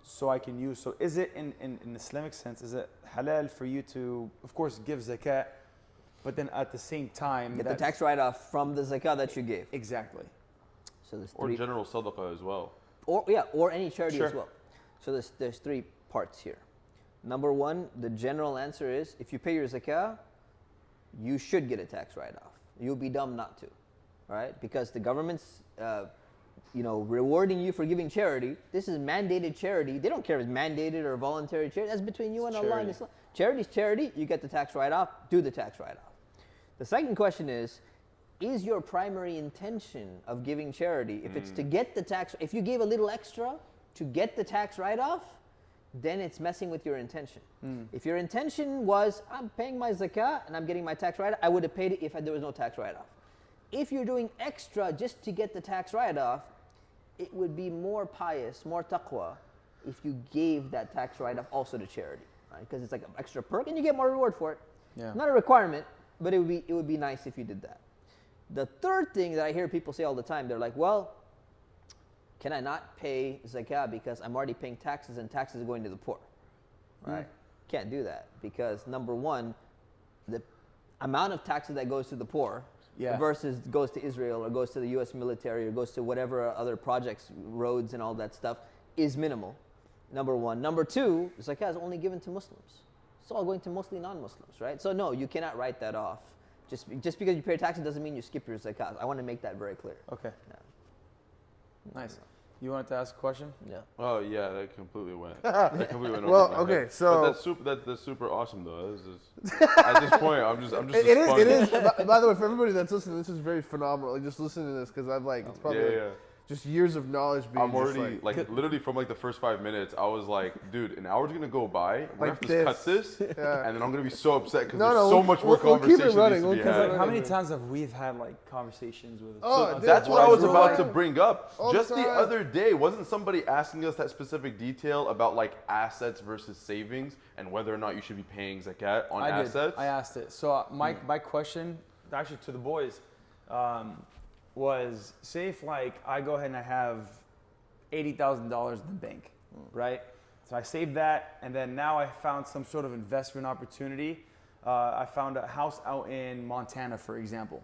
so I can use? So is it, in Islamic sense, is it halal for you to, of course, give zakat, but then at the same time get the tax write-off from the zakah that you gave. Exactly. So there's or general sadaqah as well. Or any charity Sure. as well. So there's three parts here. Number one, the general answer is if you pay your zakah, you should get a tax write-off. You'll be dumb not to, right? Because the government's, rewarding you for giving charity. This is mandated charity. They don't care if it's mandated or voluntary charity. That's between you and Allah and Islam. Charity's charity. You get the tax write-off. Do the tax write-off. The second question is your primary intention of giving charity, if it's to get the tax, if you gave a little extra to get the tax write-off, then it's messing with your intention. If your intention was, I'm paying my zakah and I'm getting my tax write-off, I would have paid it if there was no tax write-off. If you're doing extra just to get the tax write-off, it would be more pious, more taqwa, if you gave that tax write-off also to charity, right? Because it's like an extra perk and you get more reward for it. Yeah. Not a requirement, but it would be nice if you did that. The third thing that I hear people say all the time, they're like, well, can I not pay zakah because I'm already paying taxes and taxes are going to the poor, right? Can't do that because number one, the amount of taxes that goes to the poor versus goes to Israel or goes to the U.S. military or goes to whatever other projects, roads and all that stuff is minimal, number one. Number two, zakah is only given to Muslims. It's all going to mostly non-Muslims, right? So no, you cannot write that off. Just because you pay taxes doesn't mean you skip your zakat. I want to make that very clear. Okay. Yeah. Nice. You wanted to ask a question? Yeah. Oh yeah, that completely went. Well, over my okay, head. so But that's super awesome though. At this point, I'm just. it is. By the way, for everybody that's listening, this is very phenomenal. Just listen to this because I'm like, it's probably just years of knowledge being. I'm already like literally from like the first 5 minutes, I was like, dude, an hour's gonna go by. We're Like gonna have to cut this, and then I'm gonna be so upset because there's so much more we'll keep conversation it running. needs to be We'll keep it had. Like, how many times have we had like conversations with? Oh, That's what I was we're about like- to bring up. all Just the the time. other day, wasn't somebody asking us that specific detail about like assets versus savings and whether or not you should be paying zakat on assets? I asked it. So my question, actually to the boys, was say if like I go ahead and I have $80,000 in the bank, right? So I saved that, and then now I found some sort of investment opportunity. I found a house out in Montana, for example.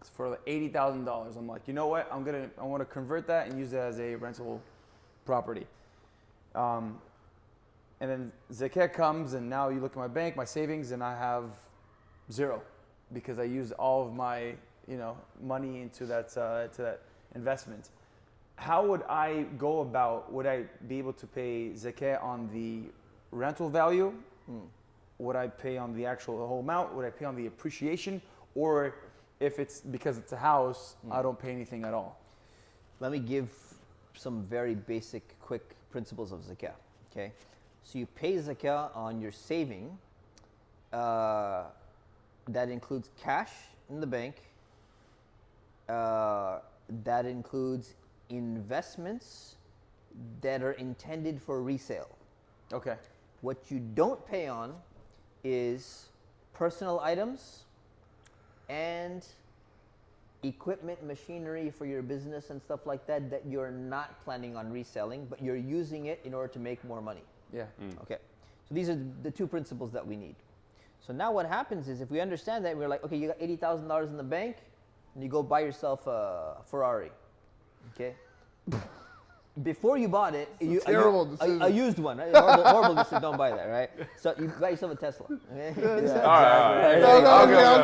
It's for like $80,000. I'm like, you know what? I want to convert that and use it as a rental property. And then zakat comes, and now you look at my bank, my savings, and I have zero because I used all of my money into that investment. How would I go about? Would I be able to pay zakat on the rental value? Would I pay on the whole amount? Would I pay on the appreciation? Or if it's because it's a house, I don't pay anything at all? Let me give some very basic, quick principles of zakah. Okay, so you pay zakah on your saving. That includes cash in the bank. That includes investments that are intended for resale. Okay. What you don't pay on is personal items and equipment, machinery for your business and stuff like that you're not planning on reselling, but you're using it in order to make more money. Yeah. Okay. So these are the two principles that we need. So now what happens is if we understand that, we're like, okay, you got $80,000 in the bank, and you go buy yourself a Ferrari. Okay? Before you bought it, terrible decision. a used one, right? Horrible decision. Don't buy that, right? So you buy yourself a Tesla. Okay? All right.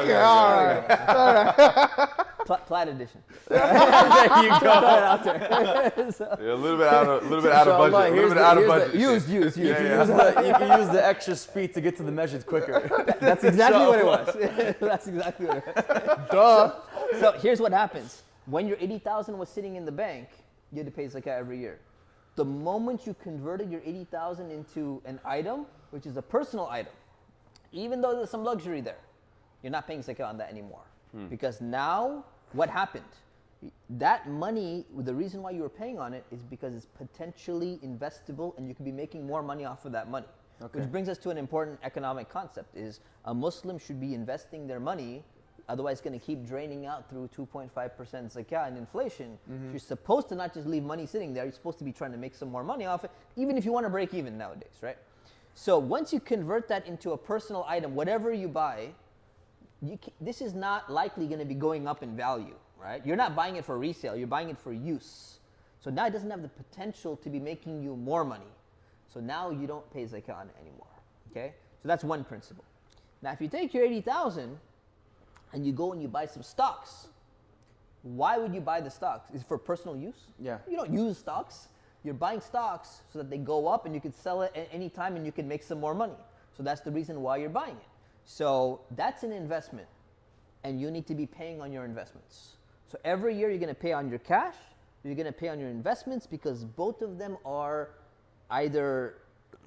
Okay, all right. Plaid edition. There you go. Yeah, a little bit out of budget. A little bit out of budget. Used. You can use the extra speed to get to the measures quicker. That's exactly what it was. That's exactly what it was. Duh. So here's what happens. When your 80,000 was sitting in the bank, you had to pay zakah every year. The moment you converted your 80,000 into an item, which is a personal item, even though there's some luxury there, you're not paying zakah on that anymore. Because now, what happened? That money, the reason why you were paying on it is because it's potentially investable and you could be making more money off of that money. Okay. Which brings us to an important economic concept, is a Muslim should be investing their money. Otherwise, it's going to keep draining out through 2.5% zakah and inflation. You're supposed to not just leave money sitting there. You're supposed to be trying to make some more money off it, even if you want to break even nowadays, right? So once you convert that into a personal item, whatever you buy, this is not likely going to be going up in value, right? You're not buying it for resale. You're buying it for use. So now it doesn't have the potential to be making you more money. So now you don't pay zakah on it anymore, okay? So that's one principle. Now, if you take your 80,000 and you go and you buy some stocks, why would you buy the stocks? Is it for personal use? Yeah. You don't use stocks. You're buying stocks so that they go up and you can sell it at any time and you can make some more money. So that's the reason why you're buying it. So that's an investment, and you need to be paying on your investments. So every year you're going to pay on your cash, you're going to pay on your investments, because both of them are either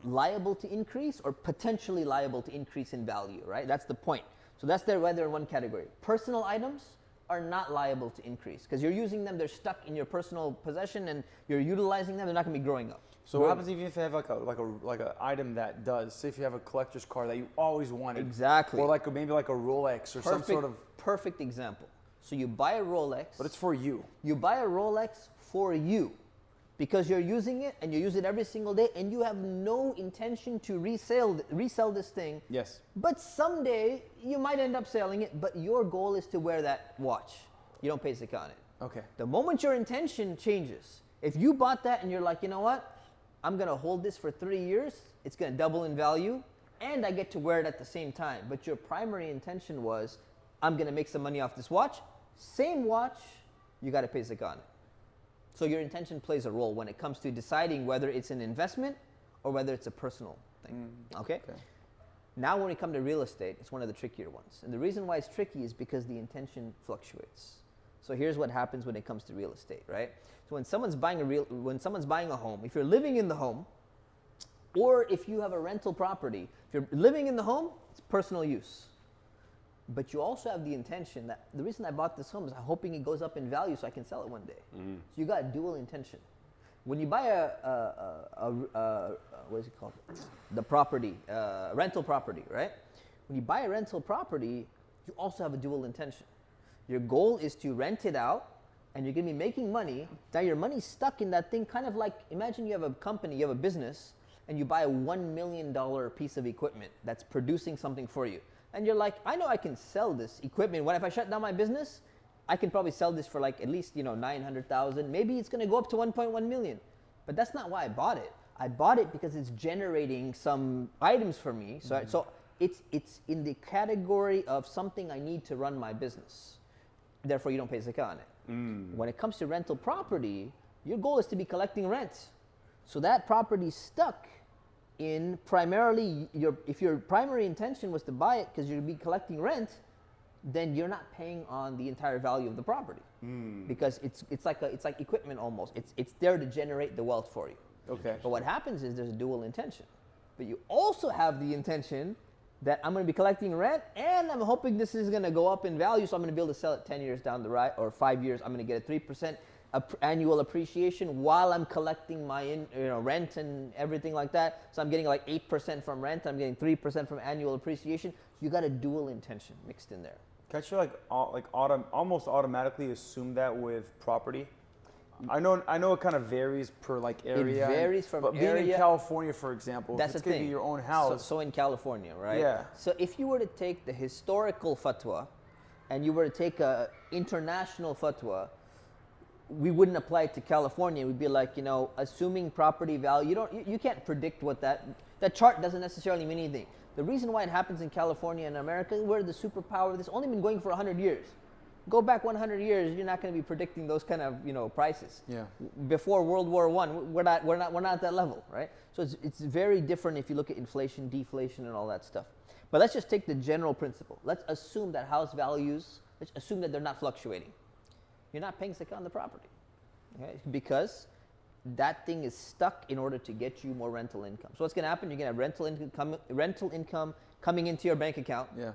liable to increase or potentially liable to increase in value, right? That's the point. So that's why they're in one category. Personal items are not liable to increase because you're using them, they're stuck in your personal possession and you're utilizing them, they're not going to be growing up. So what happens even if you have like a item that does? Say if you have a collector's car that you always wanted. Exactly. Or maybe like a Rolex or some sort of. Perfect example. So you buy a Rolex. But it's for you. You buy a Rolex for you because you're using it and you use it every single day and you have no intention to resell this thing. Yes. But someday you might end up selling it, but your goal is to wear that watch. You don't pay zakah on it. Okay. The moment your intention changes, if you bought that and you're like, you know what? I'm going to hold this for 3 years. It's going to double in value and I get to wear it at the same time. But your primary intention was, I'm going to make some money off this watch. Same watch, you got to pay zakah on it. So your intention plays a role when it comes to deciding whether it's an investment or whether it's a personal thing. Okay? Now when we come to real estate, it's one of the trickier ones. And the reason why it's tricky is because the intention fluctuates. So here's what happens when it comes to real estate, right? So when someone's buying a home, if you're living in the home, or if you have a rental property, if you're living in the home, it's personal use. But you also have the intention that the reason I bought this home is I'm hoping it goes up in value so I can sell it one day. So you got a dual intention. When you buy what is it called? The property, rental property, right? When you buy a rental property, you also have a dual intention. Your goal is to rent it out, and you're going to be making money. Now your money's stuck in that thing, kind of like, imagine you have a company, you have a business, and you buy a $1 million piece of equipment that's producing something for you. And you're like, I know I can sell this equipment. What if I shut down my business? I can probably sell this for like at least, 900,000. Maybe it's going to go up to 1.1 million. But that's not why I bought it. I bought it because it's generating some items for me. So it's in the category of something I need to run my business. Therefore, you don't pay zakah on it. When it comes to rental property, your goal is to be collecting rent. So that property is stuck in primarily, if your primary intention was to buy it because you'd be collecting rent, then you're not paying on the entire value of the property. Because it's like equipment almost. It's there to generate the wealth for you. Okay. But what happens is there's a dual intention. But you also have the intention that I'm going to be collecting rent, and I'm hoping this is going to go up in value, so I'm going to be able to sell it 10 years down the road, or 5 years. I'm going to get a 3% annual appreciation while I'm collecting my rent and everything like that. So I'm getting like 8% from rent. I'm getting 3% from annual appreciation. You got a dual intention mixed in there. Can't you almost automatically assume that with property? I know it kind of varies per like area. It varies from but area. Being in California, for example, That's if it's the going to thing. be your own house. So in California, right? Yeah. So if you were to take the historical fatwa and you were to take a international fatwa, we wouldn't apply it to California. We'd be like, assuming property value. You can't predict what that chart doesn't necessarily mean anything. The reason why it happens in California and America, we're the superpower. This only been going for 100 years. Go back 100 years, you're not going to be predicting those kind of prices. Yeah. Before World War I, we're not at that level, right? So it's very different if you look at inflation, deflation, and all that stuff. But let's just take the general principle. Let's assume that house values. Let's assume that they're not fluctuating. You're not paying zakah on the property, okay? Because that thing is stuck in order to get you more rental income. So what's going to happen? You're going to have rental income coming into your bank account. Yeah.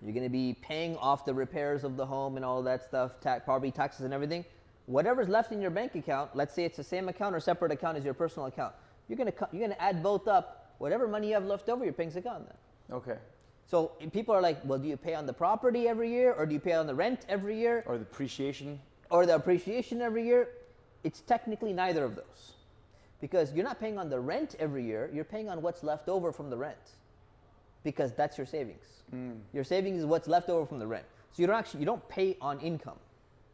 You're going to be paying off the repairs of the home and all that stuff, property taxes and everything. Whatever's left in your bank account, let's say it's the same account or separate account as your personal account. You're going to add both up. Whatever money you have left over, you're paying zakah on that. Okay. So people are like, well, do you pay on the property every year, or do you pay on the rent every year, Or the appreciation. or the appreciation every year? It's technically neither of those, because you're not paying on the rent every year. You're paying on what's left over from the rent, because that's your savings. Your savings is what's left over from the rent. So you don't pay on income,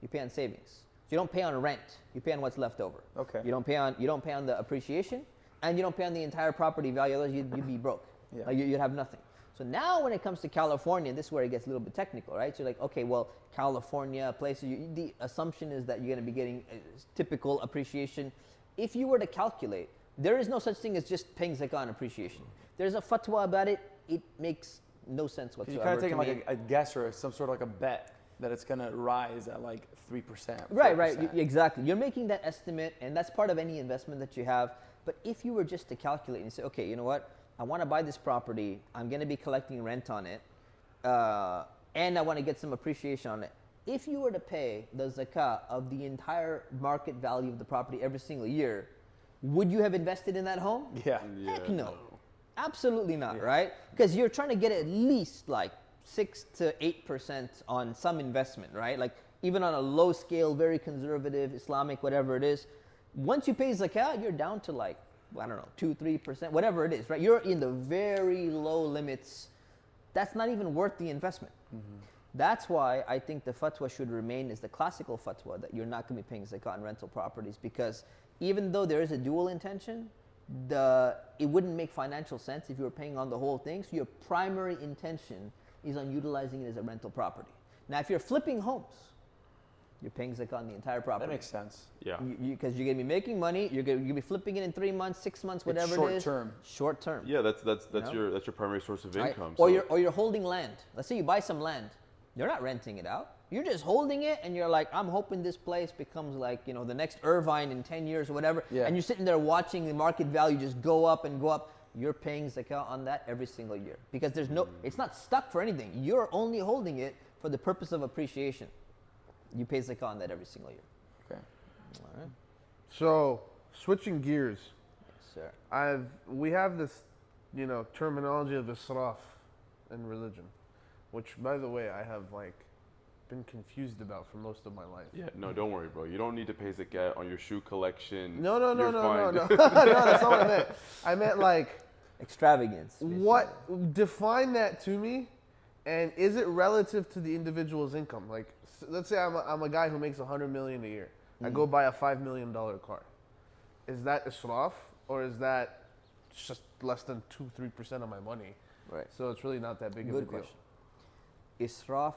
you pay on savings. So you don't pay on rent, you pay on what's left over. Okay. You don't pay on the appreciation, and you don't pay on the entire property value. Otherwise, you'd be broke. Yeah. Like you'd have nothing. So now, when it comes to California, this is where it gets a little bit technical, right? So you're like, okay, well, California places, the assumption is that you're going to be getting typical appreciation. If you were to calculate, there is no such thing as just paying zakah on appreciation. There's a fatwa about it. It makes no sense whatsoever. You're kind of taking like a guess or some sort of like a bet that it's going to rise at like 3%. 4%. Right, exactly. You're making that estimate, and that's part of any investment that you have. But if you were just to calculate and say, okay, you know what? I want to buy this property. I'm going to be collecting rent on it, and I want to get some appreciation on it. If you were to pay the zakah of the entire market value of the property every single year, would you have invested in that home? Yeah. Heck no. Absolutely not, right? Because you're trying to get at least like 6 to 8% on some investment, right? Like even on a low scale, very conservative, Islamic, whatever it is. Once you pay zakah, you're down to like, I don't know, 2-3%, whatever it is, right? You're in the very low limits. That's not even worth the investment. That's why I think the fatwa should remain as the classical fatwa, that you're not going to be paying zakah on rental properties, because even though there is a dual intention, it wouldn't make financial sense if you were paying on the whole thing. So your primary intention is on utilizing it as a rental property. Now, if you're flipping homes, you're paying zakah on the entire property. That makes sense. Yeah. Because you're going to be making money. You're going to be flipping it in 3 months, 6 months, whatever short it is. term. Short term. Yeah, that's your primary source of Right? income. Or so. you're holding land. Let's say you buy some land. You're not renting it out. You're just holding it, and you're like, I'm hoping this place becomes like, the next Irvine in 10 years or whatever. Yeah. And you're sitting there watching the market value just go up and go up. You're paying zakah on that every single year because it's not stuck for anything. You're only holding it for the purpose of appreciation. You pay zakah on that every single year. Okay. All right. So switching gears, Yes, sir. we have this, terminology of israf in religion, which, by the way, I have been confused about for most of my life. Yeah, no, don't worry, bro. You don't need to pay zakat on your shoe collection. No, You're fine. no, that's not what I meant. I meant Extravagance. what? Define that to me, and is it relative to the individual's income? Let's say I'm a guy who makes $100 million a year. I go buy a $5 million car. Is that israf, or is that just less than 2-3% of my money? Right. So it's really not that big of a Good deal. question. Israf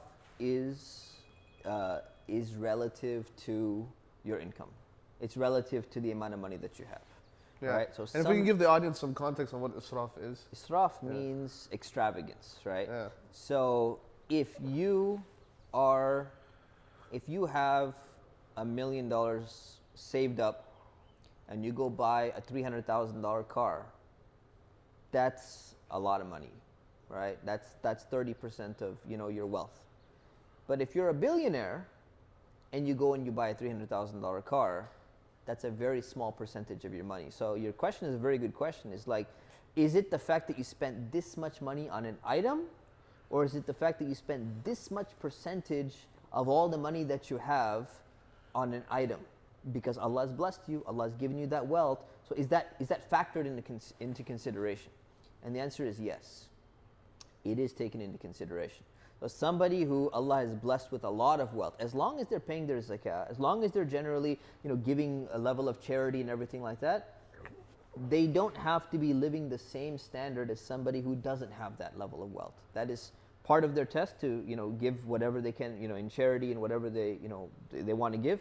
is relative to your income. It's relative to the amount of money that you have. Yeah. Right. So and if we can give the audience some context on what israf is. israf means extravagance, right? Yeah. So if you have $1 million saved up, and you go buy a $300,000 car, that's a lot of money, right? That's 30% of your wealth. But if you're a billionaire and you go and you buy a $300,000 car, that's a very small percentage of your money. So your question is a very good question. It's like, is it the fact that you spent this much money on an item, or is it the fact that you spent this much percentage of all the money that you have on an item? Because Allah has blessed you, Allah has given you that wealth. So is that factored into consideration? And the answer is yes. It is taken into consideration. So somebody who Allah has blessed with a lot of wealth, as long as they're paying their zakah, as long as they're generally giving a level of charity and everything like that, they don't have to be living the same standard as somebody who doesn't have that level of wealth. That is part of their test to give whatever they can in charity and whatever they want to give.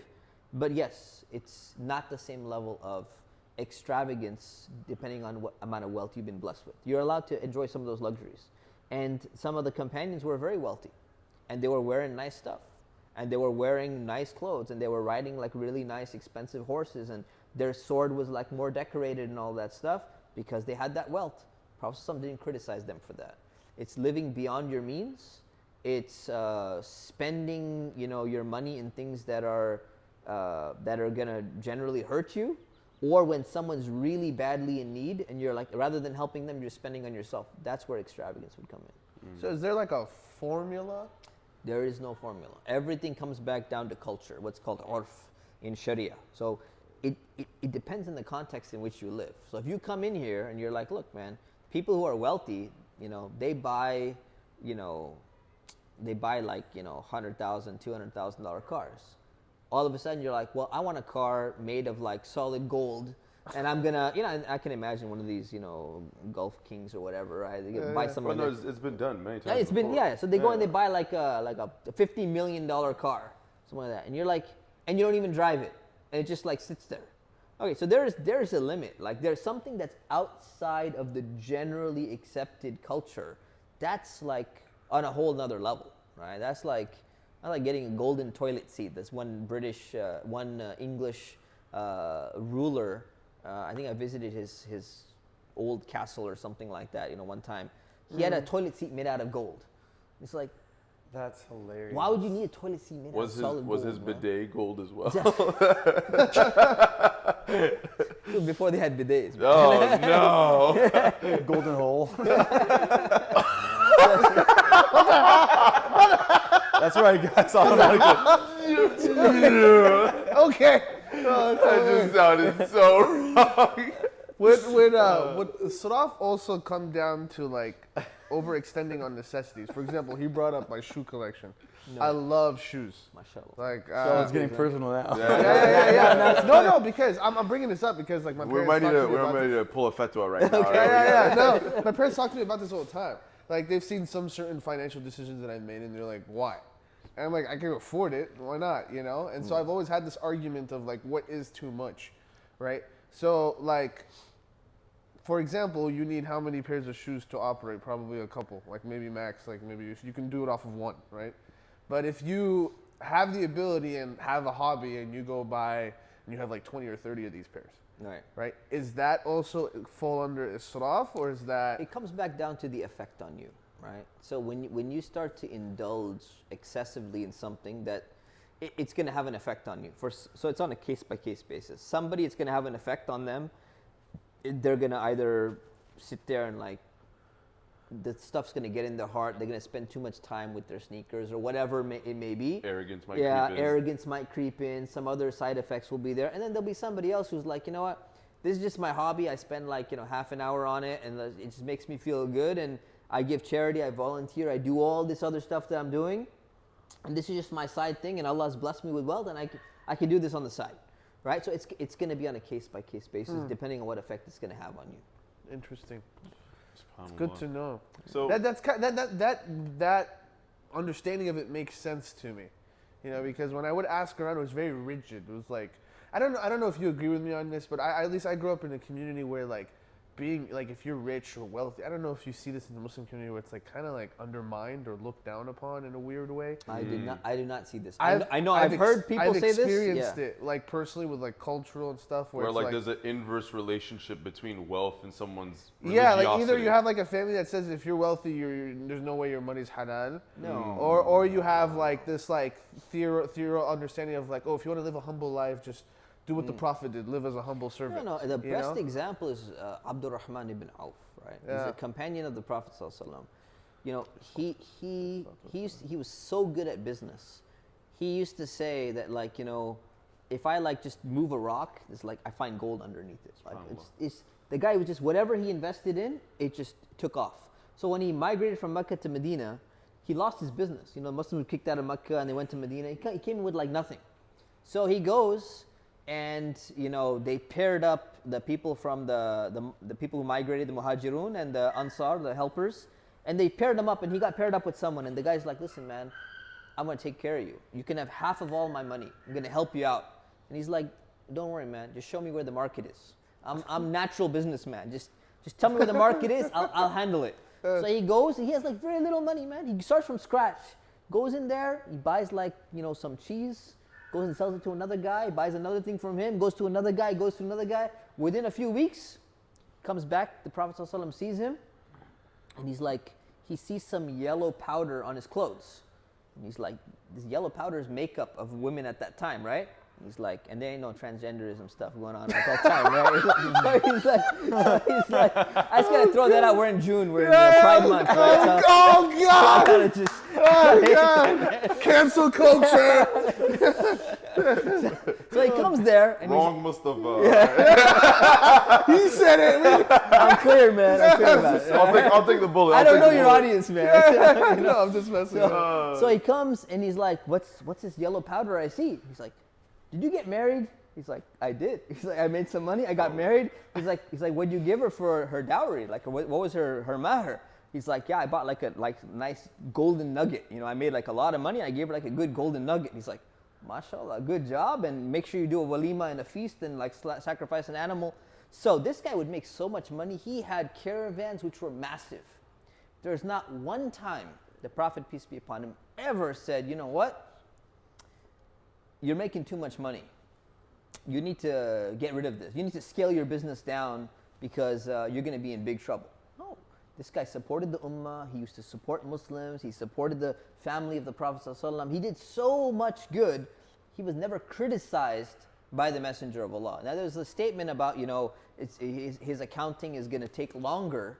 But yes, it's not the same level of extravagance depending on what amount of wealth you've been blessed with. You're allowed to enjoy some of those luxuries. And some of the companions were very wealthy, and they were wearing nice stuff, and they were wearing nice clothes, and they were riding really nice expensive horses, and their sword was more decorated and all that stuff because they had that wealth. Prophet ﷺ didn't criticize them for that. It's living beyond your means. It's spending your money in things that are gonna generally hurt you, or when someone's really badly in need and you're rather than helping them, you're spending on yourself. That's where extravagance would come in. So is there a formula? There is no formula. Everything comes back down to culture, what's called urf in Sharia. So it depends on the context in which you live. So if you come in here and you're like, look, man, people who are wealthy, they buy $100,000, $200,000 cars. All of a sudden you're like, well, I want a car made of solid gold, and I'm gonna, I can imagine one of these, Gulf Kings or whatever, right? They buy some. Well, no, it's been done many times. It's been, yeah. So they go and they buy like a $50 million car, something like that, and you're like, and you don't even drive it, and it just sits there. Okay, so there's a limit. There's something that's outside of the generally accepted culture. That's on a whole nother level, right? That's I like getting a golden toilet seat. There's one English ruler. I think I visited his old castle or something like that. One time, he had a toilet seat made out of gold. It's like, that's hilarious. Why would you need a toilet seat made out of solid gold? Was his bidet gold as well? Before they had bidets. Oh no! Golden hole. That's right, guys. Okay. That just sounded so wrong. Would israf also come down to overextending on necessities? For example, he brought up my shoe collection. No. I love shoes. Mashallah. So it's getting personal now. Yeah. No, because I'm bringing this up because my parents. We're ready to pull a fatwa right now. Okay. No, my parents talk to me about this all the time. They've seen some certain financial decisions that I've made, and they're like, why? And I'm like, I can afford it. Why not? And so I've always had this argument of what is too much, right? So for example, you need how many pairs of shoes to operate? Probably a couple, maybe max, maybe you can do it off of one, right? But if you have the ability and have a hobby and you go buy and you have like 20 or 30 of these pairs, right? Is that also fall under israf, or is that? It comes back down to the effect on you, right? So when you start to indulge excessively in something, that it's going to have an effect on you. So it's on a case-by-case basis. Somebody, it's going to have an effect on them. They're going to either sit there and like, the stuff's going to get in their heart. They're going to spend too much time with their sneakers or whatever it may be. Arrogance might creep in. Arrogance might creep in. Some other side effects will be there. And then there'll be somebody else who's like, you know what? This is just my hobby. I spend like, half an hour on it, and it just makes me feel good. And I give charity. I volunteer. I do all this other stuff that I'm doing. And this is just my side thing. And Allah's blessed me with wealth, and I can do this on the side. Right? So it's going to be on a case-by-case basis, depending on what effect it's going to have on you. Interesting. It's good to know. So that understanding of it makes sense to me, because when I would ask around, it was very rigid. It was like, I don't know if you agree with me on this, but at least I grew up in a community where like being like, if you're rich or wealthy, I don't know if you see this in the Muslim community where it's like kind of like undermined or looked down upon in a weird way. I do not see this. I know I've heard people say this. I've experienced it like personally with like cultural and stuff where like there's an inverse relationship between wealth and someone's religiosity. Yeah, like either you have like a family that says if you're wealthy, there's no way your money's halal. No. Or you have like this like theoretical understanding of like, oh, if you want to live a humble life, just do what the Prophet did, live as a humble servant. No, the best example is Abdurrahman ibn Auf, right? Yeah. He's a companion of the Prophet ﷺ. He was so good at business. He used to say that like, if I like just move a rock, it's like I find gold underneath it. Like it's the guy was just, whatever he invested in, it just took off. So when he migrated from Mecca to Medina, he lost his business. Muslims were kicked out of Mecca and they went to Medina. He came in with like nothing. So he goes, and they paired up the people from the people who migrated, the Muhajirun and the Ansar, the helpers, and they paired them up, and he got paired up with someone, and the guy's like, listen man, I'm going to take care of you. You can have half of all my money. I'm going to help you out. And he's like, don't worry man, just show me where the market is. I'm natural businessman. Just tell me where the market is, I'll handle it. So he goes, he has like very little money, man. He starts from scratch, goes in there, he buys like, some cheese, goes and sells it to another guy, buys another thing from him, goes to another guy, goes to another guy. Within a few weeks, comes back, the Prophet ﷺ sees him, and he's like, he sees some yellow powder on his clothes. And he's like, this yellow powder is makeup of women at that time, right? And he's like, and there ain't no transgenderism stuff going on at that time, right? He's like, I just gotta throw that out. We're in June, we're in Pride Month, right? Oh God! God! Cancel culture! So he comes there and Wrong Mustafa. He said it. I'm clear, man. I'm clear about it. I'll take the bullet. I don't know your audience, man. No, I'm just messing with you. So he comes and he's like, what's this yellow powder I see? He's like, did you get married? He's like, I did. He's like, I made some money. I got married. He's like, what'd you give her for her dowry? Like, what was her mahr? He's like, yeah, I bought like a nice golden nugget. I made like a lot of money. I gave her like a good golden nugget. He's like, mashallah, good job. And make sure you do a walima and a feast and like sacrifice an animal. So this guy would make so much money. He had caravans which were massive. There's not one time the Prophet, peace be upon him, ever said, you know what? You're making too much money. You need to get rid of this. You need to scale your business down because you're going to be in big trouble. No. This guy supported the ummah. He used to support Muslims. He supported the family of the Prophet ﷺ. He did so much good. He was never criticized by the Messenger of Allah. Now there's a statement about, his accounting is going to take longer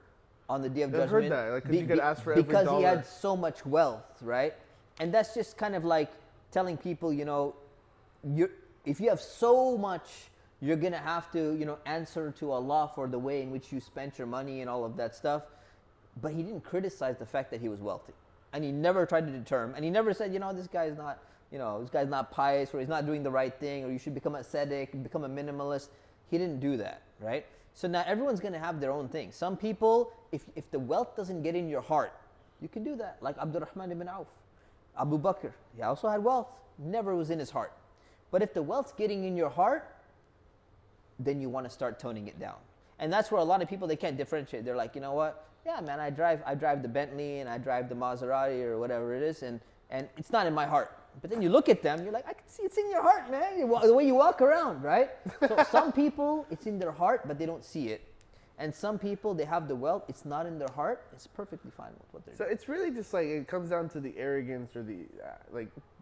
on the Day of Judgment. I heard that. Like, you could ask for every because dollar. He had so much wealth, right? And that's just kind of like telling people, if you have so much, you're going to have to, answer to Allah for the way in which you spent your money and all of that stuff. But he didn't criticize the fact that he was wealthy. And he never tried to determine. And he never said, this guy's not, this guy's not pious, or he's not doing the right thing, or you should become a ascetic, become a minimalist. He didn't do that, right? So now everyone's going to have their own thing. Some people, if the wealth doesn't get in your heart, you can do that. Like Abdurrahman ibn Auf. Abu Bakr, he also had wealth. Never was in his heart. But if the wealth's getting in your heart, then you want to start toning it down. And that's where a lot of people, they can't differentiate. They're like, you know what? Yeah, man, I drive the Bentley and I drive the Maserati or whatever it is, and and it's not in my heart. But then you look at them, you're like, I can see it's in your heart, man. The way you walk around, right? So some people, it's in their heart, but they don't see it. And some people, they have the wealth, it's not in their heart, it's perfectly fine with what they're doing. So it's really just like, it comes down to the arrogance or the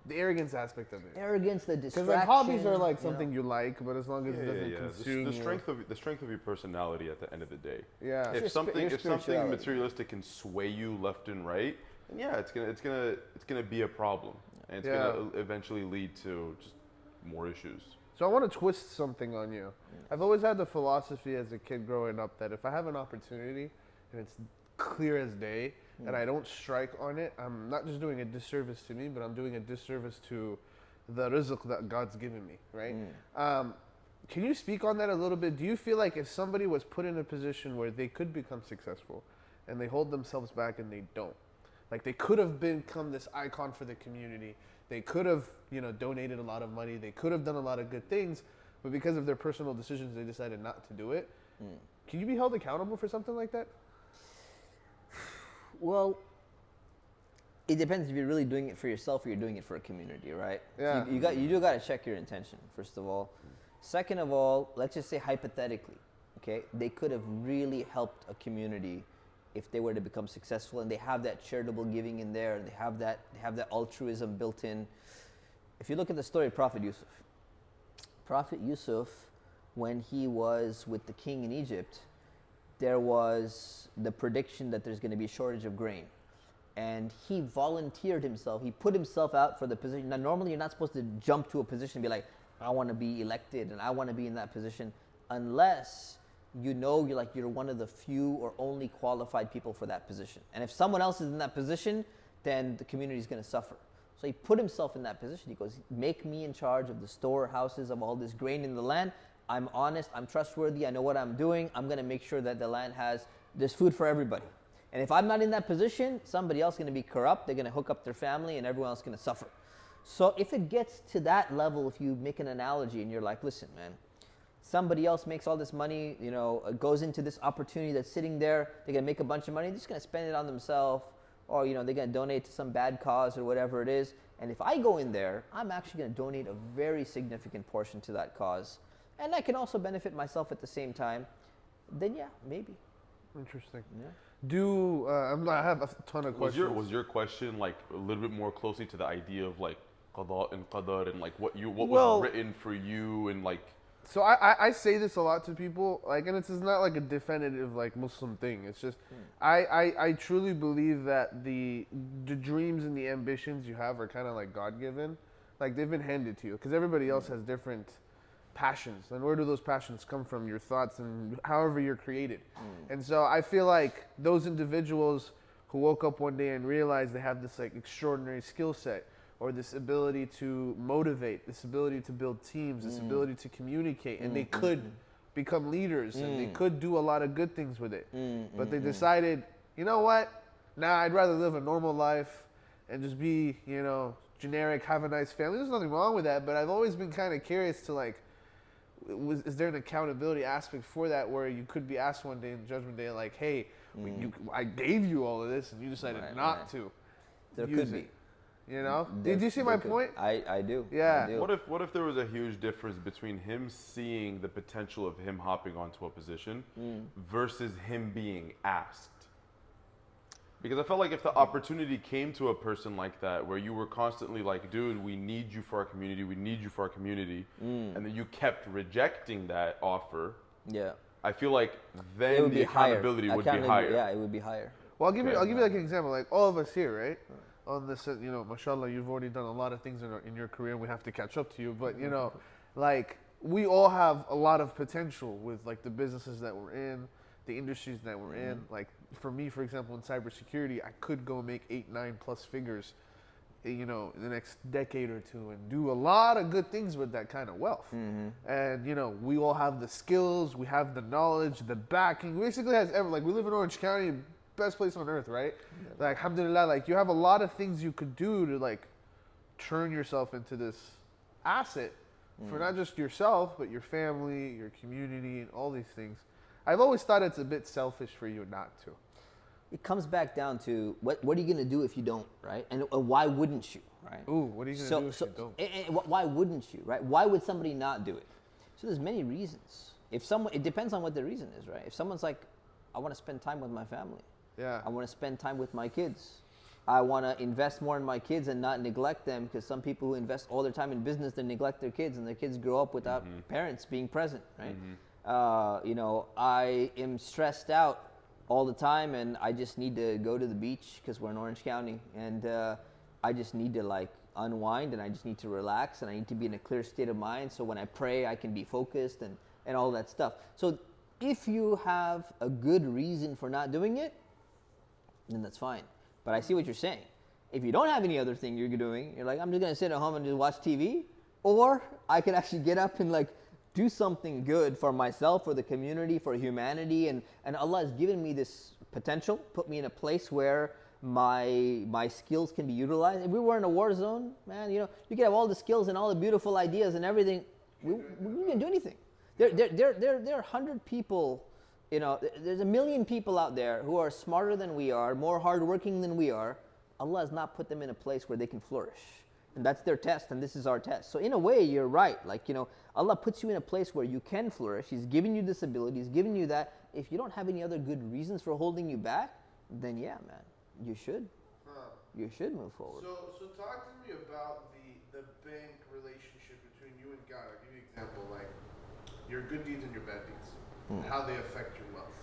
arrogance aspect of it. Arrogance, the distraction. Because like hobbies are like something you like, but as long as it doesn't Yeah. consume The strength of your personality at the end of the day. Yeah. If something spirituality. materialistic can sway you left and right, then yeah, it's gonna be a problem, and it's gonna eventually lead to just more issues. So I want to twist something on you. I've always had the philosophy as a kid growing up that if I have an opportunity and it's clear as day and I don't strike on it, I'm not just doing a disservice to me, but I'm doing a disservice to the rizq that God's given me, right? Can you speak on that a little bit? Do you feel like if somebody was put in a position where they could become successful and they hold themselves back and they don't, like they could have become this icon for the community, they could have, donated a lot of money, they could have done a lot of good things, but because of their personal decisions, they decided not to do it. Can you be held accountable for something like that? Well, it depends if you're really doing it for yourself or you're doing it for a community, right? Yeah. So you do got to check your intention, first of all. Second of all, let's just say hypothetically, okay, they could have really helped a community if they were to become successful, and they have that charitable giving in there, and they have that altruism built in. If you look at the story of Prophet Yusuf, when he was with the king in Egypt, there was the prediction that there's going to be a shortage of grain. And he volunteered himself. He put himself out for the position. Now, normally you're not supposed to jump to a position and be like, I want to be elected and I want to be in that position, unless you're one of the few or only qualified people for that position. And if someone else is in that position, then the community is going to suffer. So he put himself in that position. He goes, make me in charge of the storehouses of all this grain in the land. I'm honest, I'm trustworthy, I know what I'm doing. I'm going to make sure that the land there's food for everybody. And if I'm not in that position, somebody else is going to be corrupt. They're going to hook up their family and everyone else is going to suffer. So if it gets to that level, if you make an analogy and you're like, listen, man, somebody else makes all this money, goes into this opportunity that's sitting there, they're going to make a bunch of money, they're just going to spend it on themselves, or, they're going to donate to some bad cause or whatever it is. And if I go in there, I'm actually going to donate a very significant portion to that cause. And I can also benefit myself at the same time. Then yeah, maybe. Interesting. Yeah. I have a ton of questions. Was your question like a little bit more closely to the idea of like qada and qadar and like what was written for you and like? So I say this a lot to people, like, and it's not like a definitive like Muslim thing. It's just I truly believe that the dreams and the ambitions you have are kind of like God given, like they've been handed to you because everybody else has different passions, and where do those passions come from? Your thoughts and however you're created. And so I feel like those individuals who woke up one day and realized they have this like extraordinary skill set, or this ability to motivate, this ability to build teams, this ability to communicate, and they could become leaders and they could do a lot of good things with it. But they decided, you know what? Nah, I'd rather live a normal life and just be, generic, have a nice family. There's nothing wrong with that, but I've always been kind of curious to like, is there an accountability aspect for that where you could be asked one day in Judgment Day, like, hey, I gave you all of this and you decided not to. There could be. Did you see my point? I do. Yeah. I do. What if there was a huge difference between him seeing the potential of him hopping onto a position versus him being asked? Because I felt like if the opportunity came to a person like that, where you were constantly like, dude, we need you for our community, and then you kept rejecting that offer, I feel like then the accountability would be higher. Yeah, it would be higher. Well, I'll give you like an example. Like all of us here, right? On this, mashallah, you've already done a lot of things in your career, and we have to catch up to you. But, like, we all have a lot of potential with, like, the businesses that we're in, the industries that we're in. Like, for me, for example, in cybersecurity, I could go make 8-9+ figures, in the next decade or two and do a lot of good things with that kind of wealth. And, we all have the skills, we have the knowledge, the backing. Basically, we live in Orange County, best place on earth, right? Like, alhamdulillah, like, you have a lot of things you could do to, like, turn yourself into this asset for not just yourself, but your family, your community, and all these things. I've always thought it's a bit selfish for you not to. it comes back down to what are you going to do if you don't, right? And why wouldn't you, right? Ooh, what are you going to do if you don't? And why wouldn't you, right? Why would somebody not do it? So there's many reasons. It depends on what the reason is, right? If someone's like, I want to spend time with my family. Yeah. I want to spend time with my kids. I want to invest more in my kids and not neglect them, because some people who invest all their time in business, they neglect their kids, and their kids grow up without parents being present, right? I am stressed out all the time, and I just need to go to the beach because we're in Orange County, and I just need to like unwind, and I just need to relax, and I need to be in a clear state of mind, so when I pray I can be focused and all that stuff. So if you have a good reason for not doing it, then that's fine. But I see what you're saying. If you don't have any other thing you're doing, you're like, I'm just gonna sit at home and just watch TV, or I could actually get up and like do something good for myself, for the community, for humanity, and Allah has given me this potential, put me in a place where my skills can be utilized. If we were in a war zone, man, you could have all the skills and all the beautiful ideas and everything. We wouldn't do anything. There are 100 people. There's 1 million people out there who are smarter than we are, more hardworking than we are. Allah has not put them in a place where they can flourish. And that's their test, and this is our test. So in a way, you're right. Allah puts you in a place where you can flourish. He's given you this ability. He's given you that. If you don't have any other good reasons for holding you back, then yeah, man, you should. You should move forward. So talk to me about the bank relationship between you and God. I'll give you an example, like your good deeds and your bad deeds. And how they affect your wealth.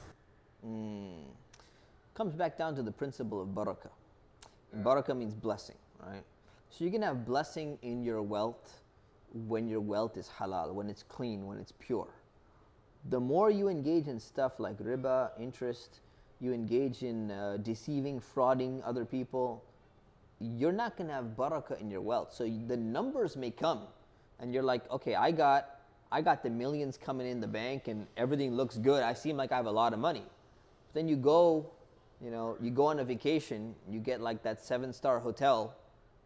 Comes back down to the principle of barakah. Barakah means blessing, right? So you can have blessing in your wealth when your wealth is halal, when it's clean, when it's pure. The more you engage in stuff like riba, interest, you engage in deceiving, frauding other people, you're not going to have barakah in your wealth. So the numbers may come, and you're like, okay, I got the millions coming in the bank and everything looks good. I seem like I have a lot of money. But then you go on a vacation, you get like that 7-star hotel,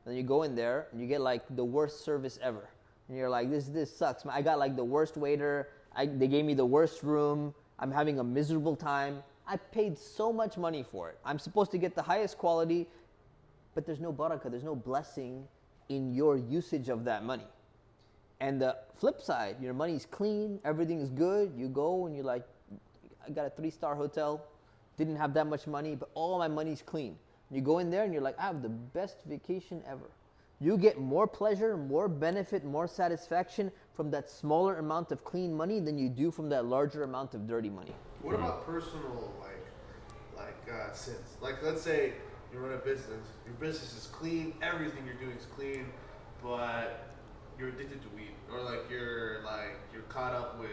and you go in there and you get like the worst service ever. And you're like, this sucks, man. I got like the worst waiter. They gave me the worst room. I'm having a miserable time. I paid so much money for it. I'm supposed to get the highest quality, but there's no barakah, there's no blessing in your usage of that money. And the flip side, your money's clean, everything is good. You go and you're like, I got a 3-star hotel, didn't have that much money, but all my money's clean. You go in there and you're like, I have the best vacation ever. You get more pleasure, more benefit, more satisfaction from that smaller amount of clean money than you do from that larger amount of dirty money. What about personal sins? Like, let's say you run a business. Your business is clean. Everything you're doing is clean, but you're addicted to weed, or you're caught up with,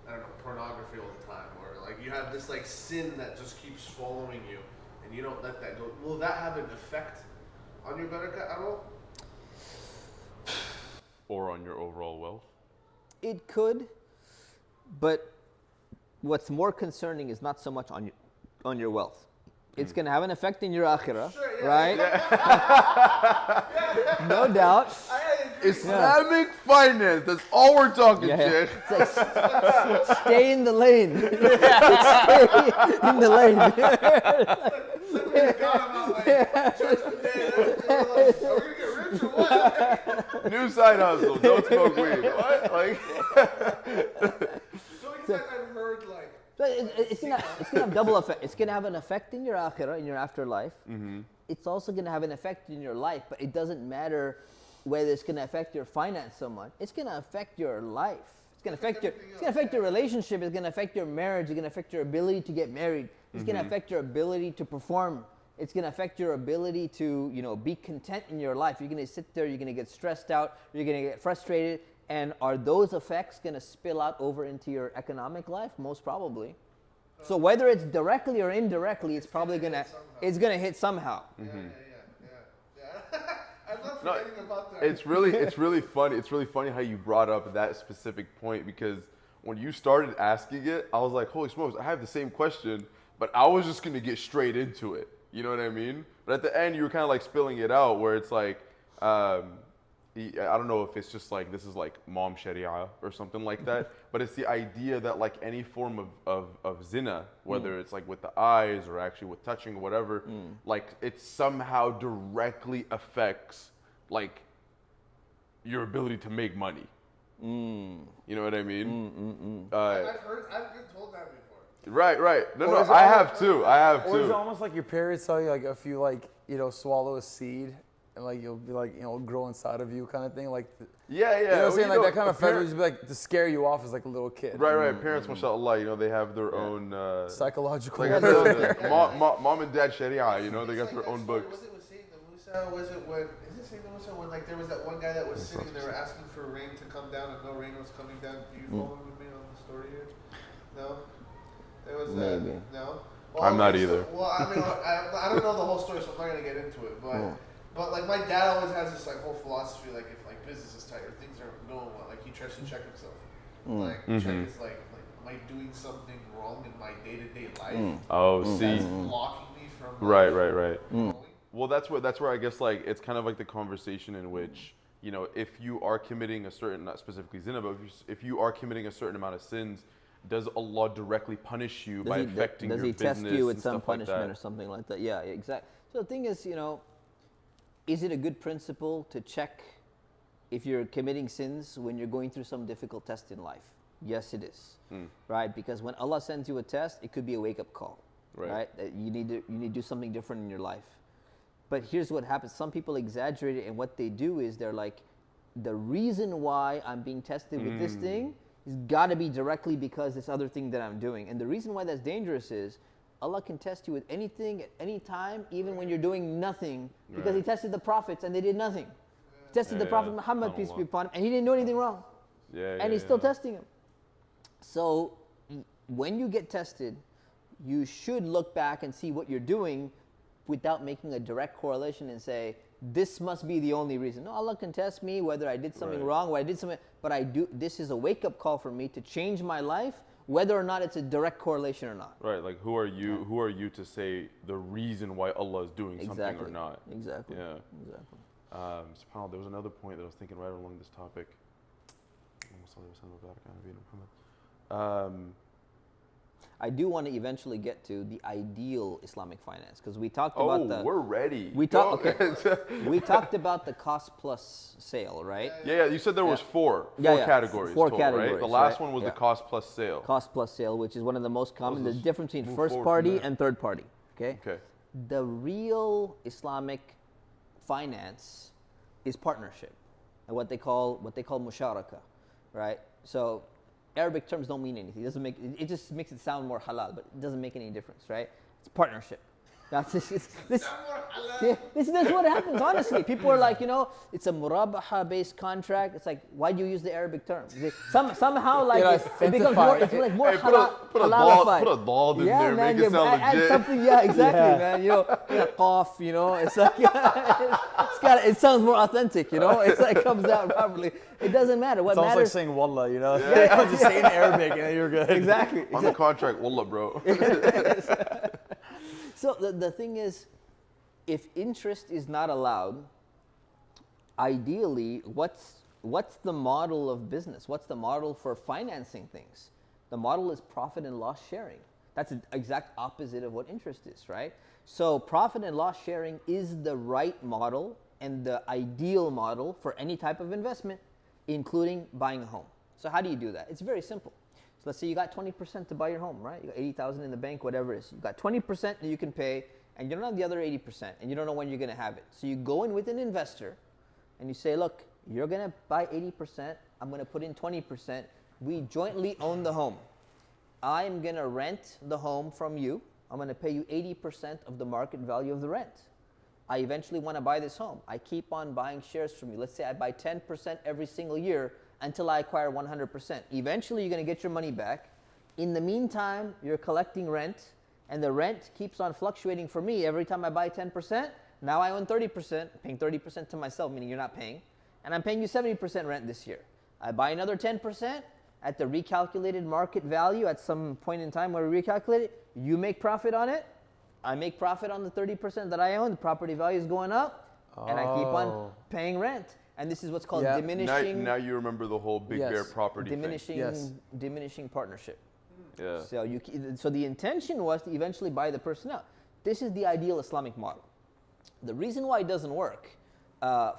I don't know, pornography all the time, or like you have this like sin that just keeps following you, and you don't let that go. Will that have an effect on your barakah at all? Or on your overall wealth? It could, but what's more concerning is not so much on your wealth. It's going to have an effect in your akhirah, right? Yeah. No doubt. Islamic finance, that's all we're talking, Sheikh. It's like, stay in the lane. Stay in the lane. New side hustle, don't smoke weed. What? I've heard it's gonna have double effect. It's gonna have an effect in your akhirah, in your afterlife. It's also gonna have an effect in your life, but it doesn't matter whether it's gonna affect your finance so much. It's gonna affect your life. It's gonna affect your relationship. It's gonna affect your marriage. It's gonna affect your ability to get married. It's gonna affect your ability to perform. It's gonna affect your ability to be content in your life. You're gonna sit there. You're gonna get stressed out. You're gonna get frustrated. And are those effects going to spill out over into your economic life? Most probably. So whether it's directly or indirectly, it's probably going to hit somehow. Yeah. I'm not forgetting about that. It's really funny. It's really funny how you brought up that specific point, because when you started asking it, I was like, holy smokes, I have the same question, but I was just going to get straight into it. You know what I mean? But at the end, you were kind of like spilling it out, where it's like, I don't know if it's just like this is like mom sharia or something like that, but it's the idea that like any form of zina, whether it's like with the eyes or actually with touching or whatever, like it somehow directly affects like your ability to make money. You know what I mean? I've been told that before. Right. No, I have too. Or is it almost like your parents tell you, like, if you, like, you know, swallow a seed and, like, you'll be, like, you know, grow inside of you kind of thing? Like, yeah. You know what I'm saying? Well, like, that kind of feather just be, like, to scare you off as, like, a little kid. Right. Parents, mashallah, you know, they have their own... psychological... Like mom and dad sharia, you know, they got their own books. Was it with Sayyid Musa? Was it when... Is it Sayyid Musa when, like, there was that one guy that was sitting and they were asking for rain to come down and no rain was coming down? Do you follow with me on the story here? No? It was... Maybe. No? Well, I'm not either. So, well, I mean, I don't know the whole story, so I'm not going to get into it. But like, my dad always has this, like, whole philosophy, like, if, like, business is tight or things aren't going well, like, he tries to check himself. Like, check his, like, am I doing something wrong in my day-to-day life? Oh, see. That's blocking me from... Right. Well, that's where I guess, like, it's kind of like the conversation in which, you know, if you are committing a certain, not specifically zina, but if you are committing a certain amount of sins, does Allah directly punish you by affecting your business? Does He test you with some punishment or something like that? Yeah, exactly. So the thing is, you know, is it a good principle to check if you're committing sins when you're going through some difficult test in life? Yes, it is. Right? Because when Allah sends you a test, it could be a wake-up call. Right? That you need to do something different in your life. But here's what happens. Some people exaggerate it, and what they do is they're like, the reason why I'm being tested with this thing has got to be directly because this other thing that I'm doing. And the reason why that's dangerous is Allah can test you with anything at any time, even when you're doing nothing, because He tested the prophets and they did nothing. He tested the Prophet Muhammad, peace be upon him, and he didn't do anything wrong. And He's still testing him. So when you get tested, you should look back and see what you're doing without making a direct correlation and say, this must be the only reason. No, Allah can test me whether I did something wrong or I did something, but this is a wake-up call for me to change my life, whether or not it's a direct correlation or not. Right, like who are you to say the reason why Allah is doing something or not? Exactly. Yeah. Exactly. SubhanAllah, there was another point that I was thinking right along this topic. I do want to eventually get to the ideal Islamic finance, because we talked about we're ready. We talked about the cost plus sale, right? Yeah. You said there was four categories. Four total, categories. Right? The last one was the cost plus sale. Cost plus sale, which is one of the most common. There's a difference between first party and third party. Okay. The real Islamic finance is partnership, and what they call musharaka, right? So Arabic terms don't mean anything. It just makes it sound more halal, but it doesn't make any difference, right? It's partnership. That's this what happens, honestly. People are like, you know, it's a murabaha-based contract. It's like, why do you use the Arabic term? Somehow, like, it becomes more, it's like more halalified. Put a dal in there, man, make it sound legit. Add something, exactly, man. You know, qaf, you know, it's like, it sounds more authentic, you know? It's like, it comes out properly. It doesn't matter. What matters... It's like saying wallah, you know? Just say in Arabic and you're good. Exactly. On the contract, wallah, bro. So the thing is, if interest is not allowed, ideally, what's the model of business? What's the model for financing things? The model is profit and loss sharing. That's the exact opposite of what interest is, right? So profit and loss sharing is the right model and the ideal model for any type of investment, including buying a home. So how do you do that? It's very simple. So let's say you got 20% to buy your home, right? You got 80,000 in the bank, whatever it is. You got 20% that you can pay, and you don't have the other 80%, and you don't know when you're going to have it. So you go in with an investor, and you say, look, you're going to buy 80%. I'm going to put in 20%. We jointly own the home. I'm going to rent the home from you. I'm going to pay you 80% of the market value of the rent. I eventually want to buy this home. I keep on buying shares from you. Let's say I buy 10% every single year until I acquire 100%. Eventually, you're going to get your money back. In the meantime, you're collecting rent, and the rent keeps on fluctuating for me. Every time I buy 10%, now I own 30%, paying 30% to myself, meaning you're not paying, and I'm paying you 70% rent this year. I buy another 10% at the recalculated market value at some point in time where we recalculate it. You make profit on it. I make profit on the 30% that I own. The property value is going up, and I keep on paying rent. And this is what's called diminishing. Now you remember the whole Big Bear property thing. Diminishing partnership. Yeah. So the intention was to eventually buy the person out. This is the ideal Islamic model. The reason why it doesn't work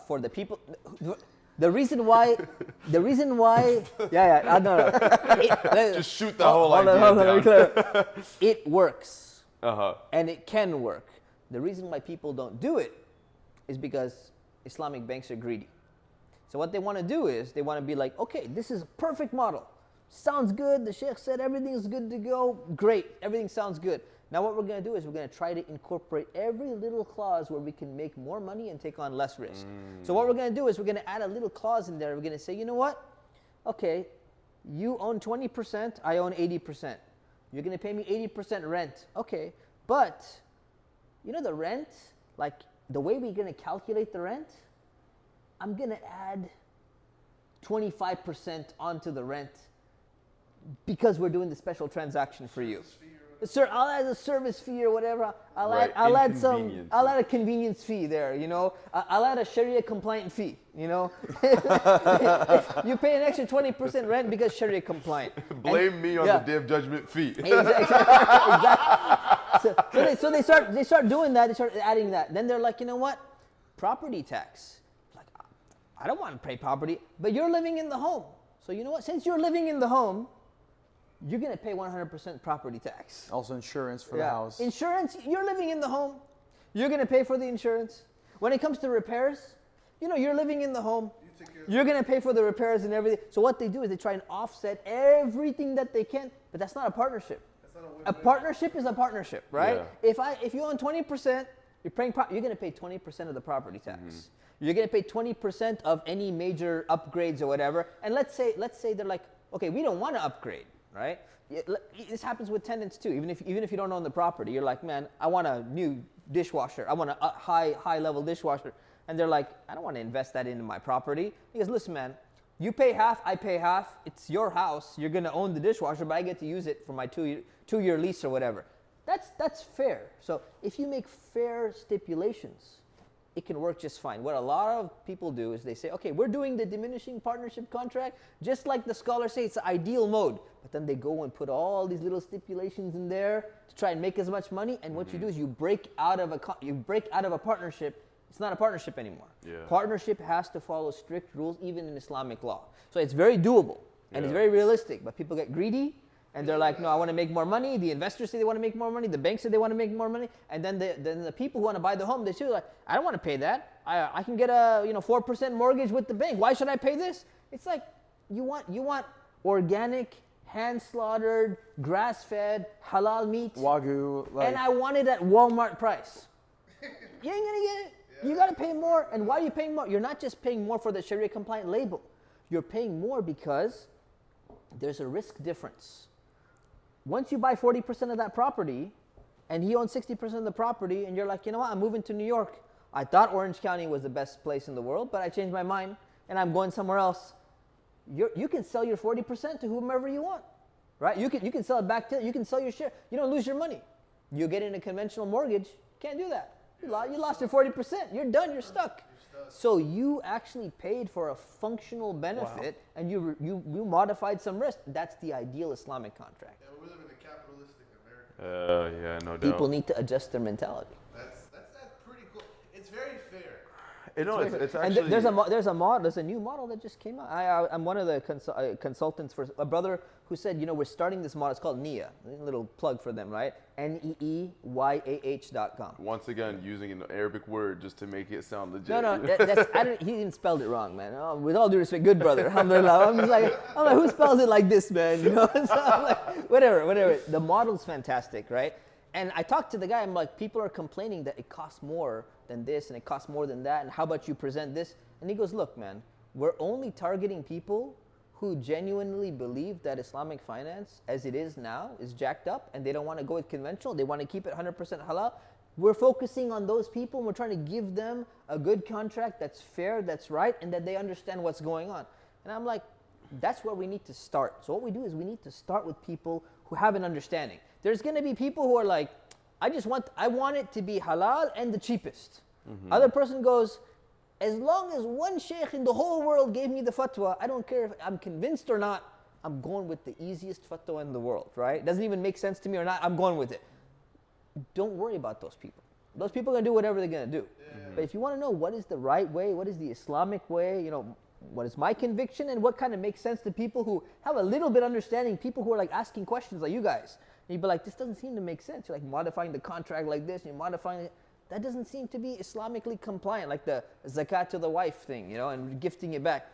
for the people. The reason why. Just shoot the whole idea down. It works. And it can work. The reason why people don't do it is because Islamic banks are greedy. So what they want to do is they want to be like, okay, this is a perfect model. Sounds good. The sheikh said everything is good to go. Great. Everything sounds good. Now what we're going to do is we're going to try to incorporate every little clause where we can make more money and take on less risk. So what we're going to do is we're going to add a little clause in there. We're going to say, you know what? Okay, you own 20%, I own 80%. You're going to pay me 80% rent. Okay, but you know the rent, like the way we're going to calculate the rent, I'm going to add 25% onto the rent because we're doing the special transaction for you. Sir, I'll add a service fee or whatever. I'll add a convenience fee there, you know. I'll add a Sharia compliant fee, you know. You pay an extra 20% rent because Sharia compliant. Blame me on the day of judgment fee. Exactly. So they start doing that. They start adding that. Then they're like, you know what? Property tax. Like, I don't want to pay property, but you're living in the home. So you know what? Since you're living in the home, you're going to pay 100% property tax. Also insurance for the house. Insurance, you're living in the home. You're going to pay for the insurance. When it comes to repairs, you know, you're living in the home. You're going to pay for the repairs and everything. So what they do is they try and offset everything that they can, but that's not a partnership. A partnership is a partnership, right? Yeah. If you own 20%, you're going to pay 20% of the property tax. You're going to pay 20% of any major upgrades or whatever. And let's say they're like, okay, we don't want to upgrade. Right? This happens with tenants too. Even if you don't own the property, you're like, man, I want a new dishwasher. I want a high level dishwasher. And they're like, I don't want to invest that into my property. He goes, listen, man, you pay half, I pay half. It's your house. You're gonna own the dishwasher, but I get to use it for my two-year lease or whatever. That's fair. So if you make fair stipulations, it can work just fine. What a lot of people do is they say, okay, we're doing the diminishing partnership contract, just like the scholars say, it's the ideal mode. But then they go and put all these little stipulations in there to try and make as much money. And what you do is you break out of a partnership. It's not a partnership anymore. Yeah. Partnership has to follow strict rules, even in Islamic law. So it's very doable and it's very realistic. But people get greedy. And they're like, no, I want to make more money. The investors say they want to make more money. The banks say they want to make more money. And then the people who want to buy the home, they say, like, I don't want to pay that. I can get a 4% mortgage with the bank. Why should I pay this? It's like you want organic, hand slaughtered, grass fed, halal meat. Wagyu. And I want it at Walmart price. You ain't gonna get it. Yeah. You gotta pay more. And why are you paying more? You're not just paying more for the Sharia compliant label. You're paying more because there's a risk difference. Once you buy 40% of that property and he owns 60% of the property and you're like, you know what, I'm moving to New York. I thought Orange County was the best place in the world, but I changed my mind and I'm going somewhere else. You can sell your 40% to whomever you want, right? You can sell it back to, you can sell your share. You don't lose your money. You get in a conventional mortgage, can't do that. You lost your 40%. You're done, you're stuck. So you actually paid for a functional benefit and you modified some risk. That's the ideal Islamic contract. We live in a capitalistic America. Yeah, no doubt. People need to adjust their mentality. That's pretty cool. It's very fair. It's actually. And there's a new model that just came out. I'm one of the consultants for a brother who said, we're starting this model. It's called NEEYAH. A little plug for them, right? NEEYAH.com. Once again, using an Arabic word just to make it sound legit. No, he didn't spell it wrong, man. Oh, with all due respect, good brother. Alhamdulillah. I'm like, who spells it like this, man? So I'm like, whatever. The model's fantastic, right? And I talked to the guy. I'm like, people are complaining that it costs more than this and it costs more than that. And how about you present this? And he goes, look, man, we're only targeting people who genuinely believe that Islamic finance, as it is now, is jacked up and they don't want to go with conventional. They want to keep it 100% halal. We're focusing on those people and we're trying to give them a good contract that's fair, that's right, and that they understand what's going on. And I'm like, that's where we need to start. So what we do is we need to start with people who have an understanding. There's going to be people who are like, I want it to be halal and the cheapest. Mm-hmm. Other person goes, As long as one sheikh in the whole world gave me the fatwa, I don't care if I'm convinced or not, I'm going with the easiest fatwa in the world, right? Doesn't even make sense to me or not, I'm going with it. Don't worry about those people. Those people are going to do whatever they're going to do. But if you want to know what is the right way, what is the Islamic way, you know, what is my conviction and what kind of makes sense to people who have a little bit understanding, people who are like asking questions like you guys. And you'd be like, this doesn't seem to make sense. You're like modifying the contract like this, and you're modifying it. That doesn't seem to be Islamically compliant, like the zakat to the wife thing, you know, and gifting it back.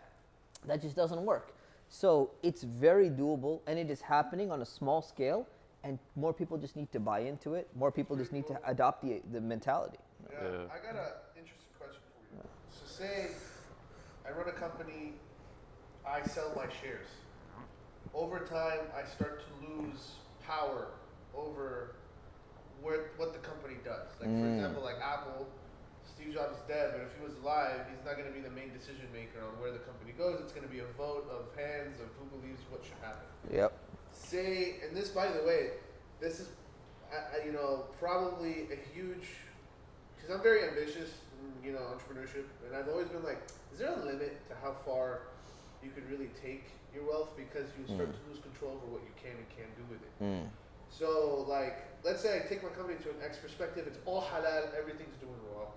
That just doesn't work. So it's very doable, and it is happening on a small scale, and more people just need to buy into it. More people just need to adopt the mentality. Yeah, I got an interesting question for you. So say I run a company, I sell my shares. Over time, I start to lose power over what the company does. Like for example, like Apple, Steve Jobs is dead, but if he was alive, he's not going to be the main decision maker on where the company goes. It's going to be a vote of hands of who believes what should happen. Yep. Say, and this, by the way, this is, you know, probably a huge, because I'm very ambitious in, you know, entrepreneurship, and I've always been like, is there a limit to how far you could really take your wealth, because you start to lose control over what you can and can't do with it. So, like, let's say I take my company to an X perspective, it's all halal, everything's doing well.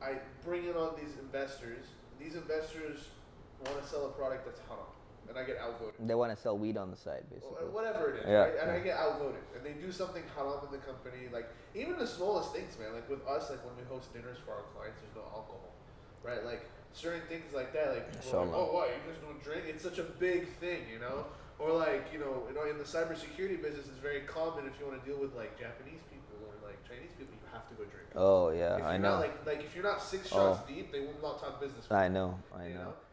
I bring in on these investors want to sell a product that's haram, and I get outvoted. They want to sell weed on the side, basically. Whatever it is, right? And I get outvoted. And they do something haram in the company, like, even the smallest things, man. Like, with us, like, when we host dinners for our clients, there's no alcohol, right? Like, certain things like that, like, people are like, oh, what, you just don't drink? It's such a big thing, you know? Or like, you know, in the cybersecurity business, it's very common if you want to deal with like Japanese people or like Chinese people, you have to go drink. Oh yeah, I know. Like if you're not 6 shots deep, they will not talk business. I know.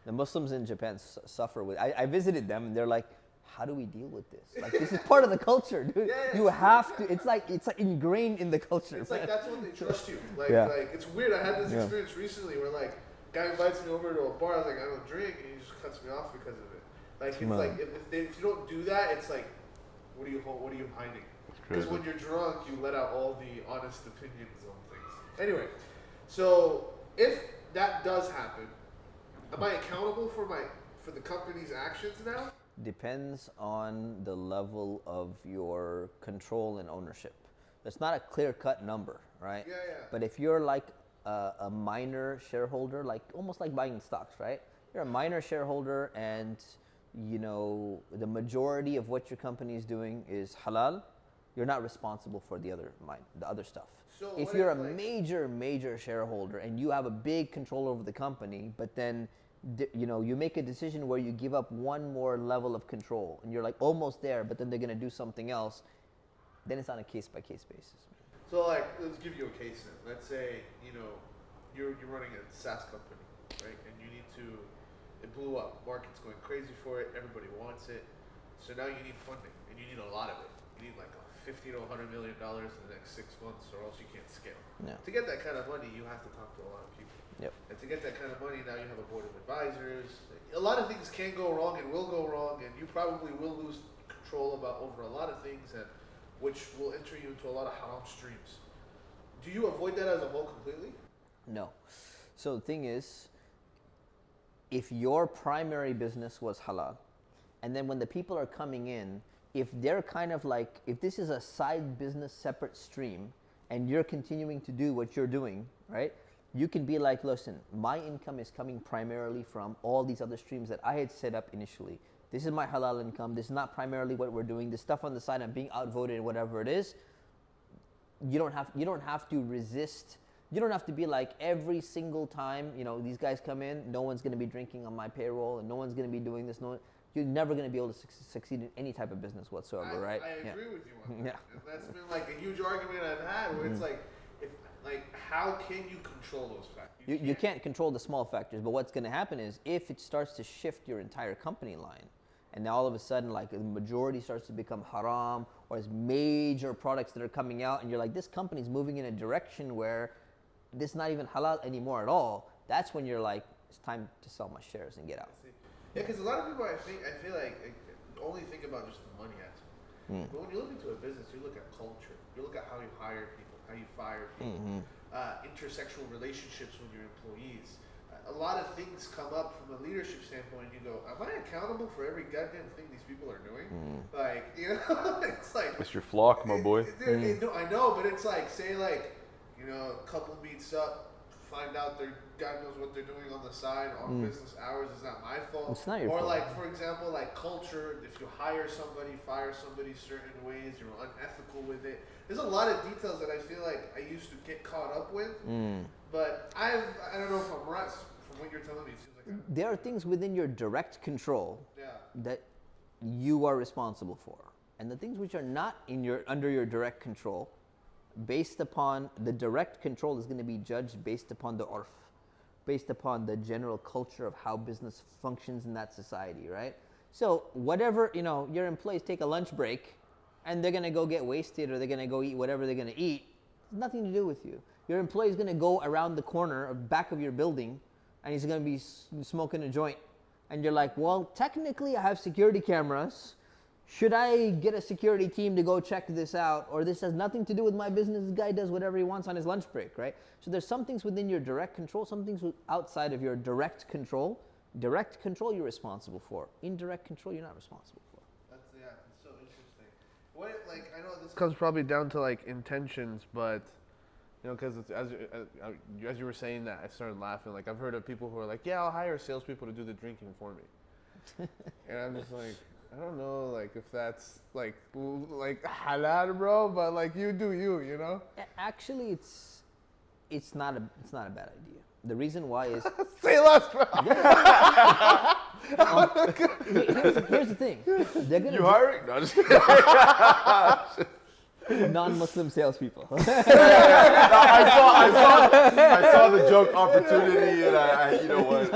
The Muslims in Japan suffer with. I visited them, and they're like, "How do we deal with this? Like, this is part of the culture, dude. You have to. It's like ingrained in the culture. It's like that's when they trust you. Like, like it's weird. I had this experience recently where like guy invites me over to a bar. I was like, I don't drink, and he just cuts me off because of it. Like it's like if you don't do that, it's like, what are you hiding? Because when you're drunk, you let out all the honest opinions on things. Anyway, so if that does happen, am I accountable for the company's actions now? Depends on the level of your control and ownership. It's not a clear-cut number, right? Yeah. But if you're like a minor shareholder, like almost like buying stocks, right? You're a minor shareholder, and you know the majority of what your company is doing is halal. You're not responsible for the other stuff. So if you're a major shareholder and you have a big control over the company, but then you know you make a decision where you give up one more level of control, and you're like almost there, but then they're gonna do something else, then it's on a case-by-case basis. So like, let's give you a case then. Let's say, you know, you're running a SaaS company, right? And you need to, it blew up. Market's going crazy for it. Everybody wants it. So now you need funding, and you need a lot of it. You need like $50 to $100 million in the next 6 months, or else you can't scale. Yeah. To get that kind of money, you have to talk to a lot of people. Yep. And to get that kind of money, now you have a board of advisors. A lot of things can go wrong and will go wrong, and you probably will lose control over a lot of things, and which will enter you into a lot of haram streams. Do you avoid that as a whole completely? No. So the thing is, if your primary business was halal, and then when the people are coming in, if they're kind of like, if this is a side business separate stream, and you're continuing to do what you're doing, right? You can be like, listen, my income is coming primarily from all these other streams that I had set up initially. This is my halal income. This is not primarily what we're doing. This stuff on the side, I'm being outvoted, whatever it is. You don't have to resist. You don't have to be like every single time, you know, these guys come in, no one's going to be drinking on my payroll, and no one's going to be doing this. You're never going to be able to succeed in any type of business whatsoever, right? I agree with you on that. And that's been like a huge argument I've had, where it's like, how can you control those factors? You can't control the small factors, but what's going to happen is if it starts to shift your entire company line, and now all of a sudden, like the majority starts to become haram, or there's major products that are coming out, and you're like, this company's moving in a direction where this is not even halal anymore at all. That's when you're like, it's time to sell my shares and get out. Yeah, because a lot of people, I feel like only think about just the money aspect. But when you look into a business, you look at culture. You look at how you hire people, how you fire people, intersexual relationships with your employees, a lot of things come up from a leadership standpoint. You go, am I accountable for every goddamn thing these people are doing? Like, you know, it's like It's your flock, my boy. I know, but it's like, say like, you know, a couple meets up, find out God knows what they're doing on the side on business hours. Is not my fault. It's not your or fault. like, for example, like culture. If you hire somebody, fire somebody certain ways, you're unethical with it. There's a lot of details that I feel like I used to get caught up with. But I don't know if I'm right. From what you're telling me, it seems like there are things within your direct control that you are responsible for, and the things which are not under your direct control, based upon the direct control is going to be judged based upon the urf, based upon the general culture of how business functions in that society, right? So whatever, you know, your employees take a lunch break and they're going to go get wasted or they're going to go eat whatever they're going to eat, it's nothing to do with you. Your employee is going to go around the corner or back of your building and he's going to be smoking a joint. And you're like, well, technically I have security cameras. Should I get a security team to go check this out? Or this has nothing to do with my business. This guy does whatever he wants on his lunch break, right? So there's some things within your direct control, some things outside of your direct control. Direct control you're responsible for. Indirect control you're not responsible for. It's so interesting. What, like, I know this comes probably down to like intentions, but you know, because as you were saying that, I started laughing. Like, I've heard of people who are like, yeah, I'll hire salespeople to do the drinking for me. And I'm just like, I don't know, like, if that's like halal, bro, but like, you do you know? Actually, it's not a bad idea. The reason why is say less, bro. Here's the thing. They're gonna hiring? No, just non-Muslim salespeople. I saw the joke opportunity, and I you know what?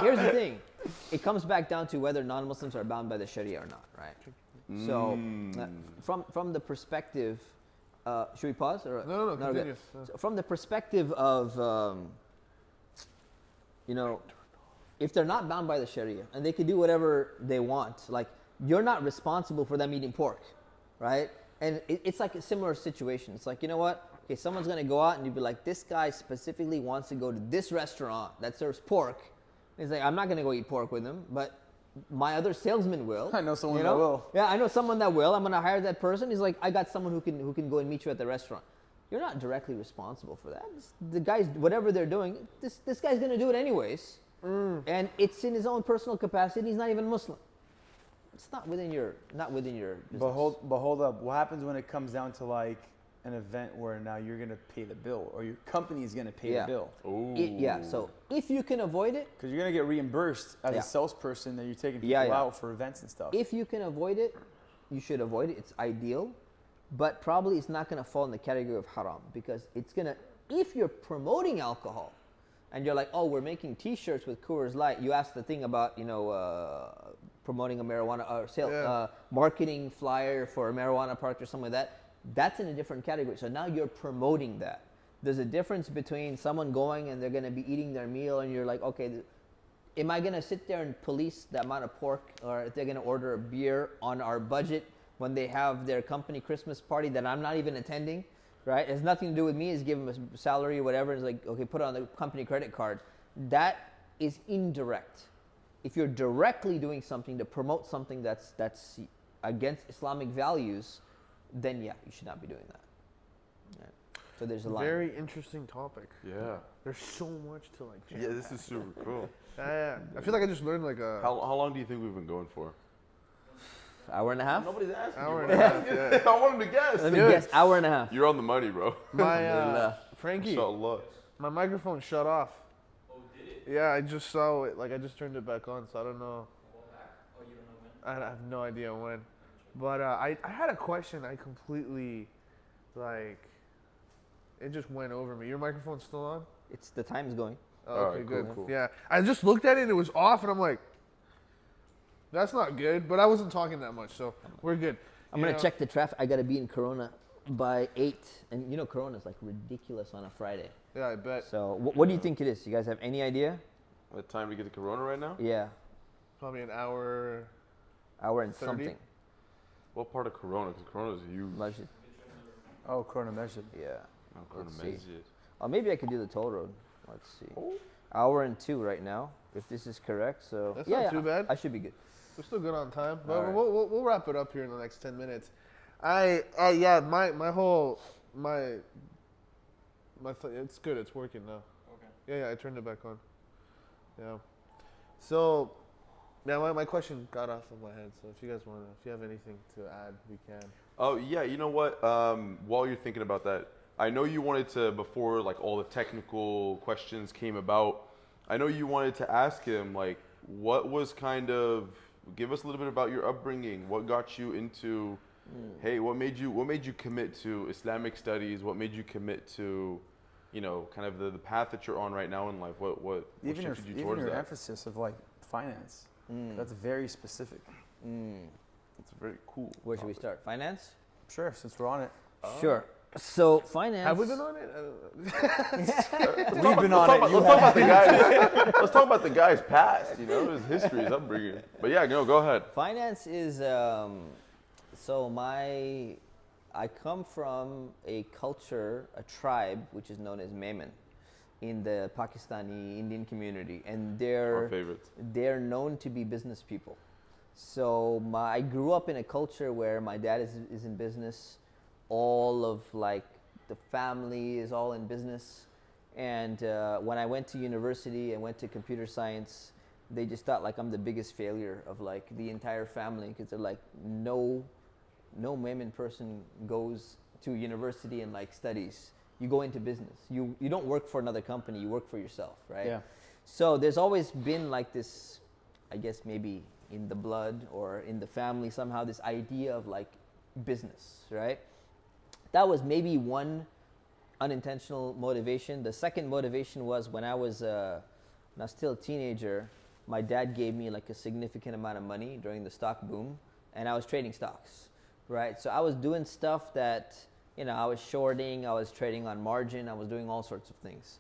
Here's the thing. It comes back down to whether non-Muslims are bound by the Sharia or not, right? So, from the perspective, should we pause? Or? No, continue. So from the perspective of, you know, if they're not bound by the Sharia and they can do whatever they want, like, you're not responsible for them eating pork, right? And it's like a similar situation. It's like, you know what? Okay, someone's going to go out and you'd be like, this guy specifically wants to go to this restaurant that serves pork. And he's like, I'm not going to go eat pork with him, but my other salesman will. I know someone that will. Yeah, I know someone that will. I'm going to hire that person. He's like, I got someone who can go and meet you at the restaurant. You're not directly responsible for that. The guys, whatever they're doing, this guy's going to do it anyways. And it's in his own personal capacity. He's not even Muslim. It's not within your business. But hold up. What happens when it comes down to like an event where now you're gonna pay the bill or your company is gonna pay the bill? So if you can avoid it, because you're gonna get reimbursed as a salesperson that you're taking people out for events and stuff. If you can avoid it, you should avoid it. It's ideal, but probably it's not gonna fall in the category of haram because it's gonna. If you're promoting alcohol, and you're like, oh, we're making T-shirts with Coors Light. You asked the thing about, you know, promoting a marijuana or marketing flyer for a marijuana park or something like that. That's in a different category. So now you're promoting that. There's a difference between someone going and they're going to be eating their meal and you're like, okay, am I going to sit there and police the amount of pork, or if they're going to order a beer on our budget when they have their company Christmas party that I'm not even attending? Right? It has nothing to do with me. Is give them a salary or whatever. And it's like, okay, put it on the company credit card. That is indirect. If you're directly doing something to promote something that's against Islamic values, then yeah, you should not be doing that. Right. So there's a line. Very interesting topic. Yeah. There's so much to like. Yeah, this is super cool. Yeah. I feel like I just learned like a. How long do you think we've been going for? Hour and a half? Nobody's asking. Hour and a half. Yeah. I want him to guess. Let me guess. Hour and a half. You're on the money, bro. My Frankie, Inshallah. my microphone shut off. Oh, did it? Yeah, I just saw it. Like, I just turned it back on, so I don't know. Oh, you don't know when? I have no idea when. But I had a question. I completely, like, it just went over me. Your microphone's still on? It's the time's going. Oh, All okay, right, good. cool. Yeah, I just looked at it and it was off, and I'm like, that's not good. But I wasn't talking that much, so we're good. I'm going to check the traffic. I got to be in Corona by 8. And you know, Corona is like ridiculous on a Friday. Yeah, I bet. So what do you think it is? You guys have any idea? What time to get to Corona right now? Yeah. Probably an hour. Hour and 30? something. What part of Corona? Because Corona is huge. Masjid. Oh, Corona Masjid. Yeah. Oh, Corona Let's see. Masjid. Or maybe I could do the toll road. Let's see. Hour and 2 right now, if this is correct. So That's not too bad. I should be good. We're still good on time, but All right. we'll wrap it up here in the next 10 minutes. My it's good. It's working now. Okay. Yeah, I turned it back on. Yeah. So, yeah, my question got off of my head. So if you have anything to add, we can. Oh yeah, you know what? While you're thinking about that, I know you wanted to, before like all the technical questions came about, I know you wanted to ask him like, what was give us a little bit about your upbringing. What got you into, hey, what made you commit to Islamic studies? What made you commit to, kind of the path that you're on right now in life? What shifted you towards your that? emphasis of like finance. That's very specific. It's very cool. Where should we start? Finance? Sure, since we're on it. Sure. So finance. Have we been on it? We've been on it. Let's talk about the guys. Let's talk about the guy's past. His history, his upbringing. But yeah, go ahead. Finance is I come from a culture, a tribe, which is known as Memon, in the Pakistani Indian community, and Our favorites. they're known to be business people. So I grew up in a culture where my dad is in business. All of like the family is all in business, and when I went to university and went to computer science, they just thought like I'm the biggest failure of like the entire family, because they're like no Memon person goes to university and like studies. You go into business. You don't work for another company. You work for yourself, right? Yeah. So there's always been like this, I guess maybe in the blood or in the family somehow, this idea of like business, right? That was maybe one unintentional motivation. The second motivation was when I was still a teenager, my dad gave me like a significant amount of money during the stock boom, and I was trading stocks, right? So I was doing stuff that, I was shorting, I was trading on margin, I was doing all sorts of things.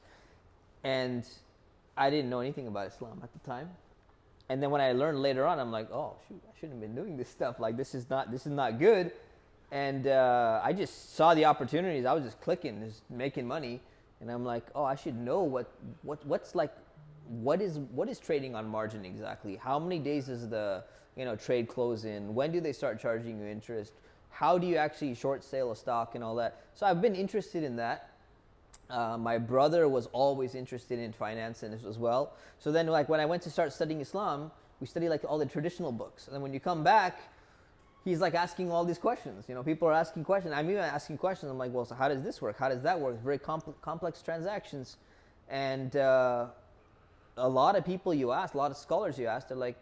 And I didn't know anything about Islam at the time. And then when I learned later on, I'm like, oh shoot, I shouldn't have been doing this stuff. Like this is not good. And I just saw the opportunities. I was just clicking, just making money, and I'm like, oh, I should know what is trading on margin exactly? How many days does the trade close in? When do they start charging you interest? How do you actually short sale a stock and all that? So I've been interested in that. My brother was always interested in finance and this as well. So then, like when I went to start studying Islam, we studied like all the traditional books, and then when you come back, he's like asking all these questions. People are asking questions. I'm even asking questions. I'm like, well, so how does this work? How does that work? Very complex transactions. And a lot of people you ask, a lot of scholars you ask, they're like,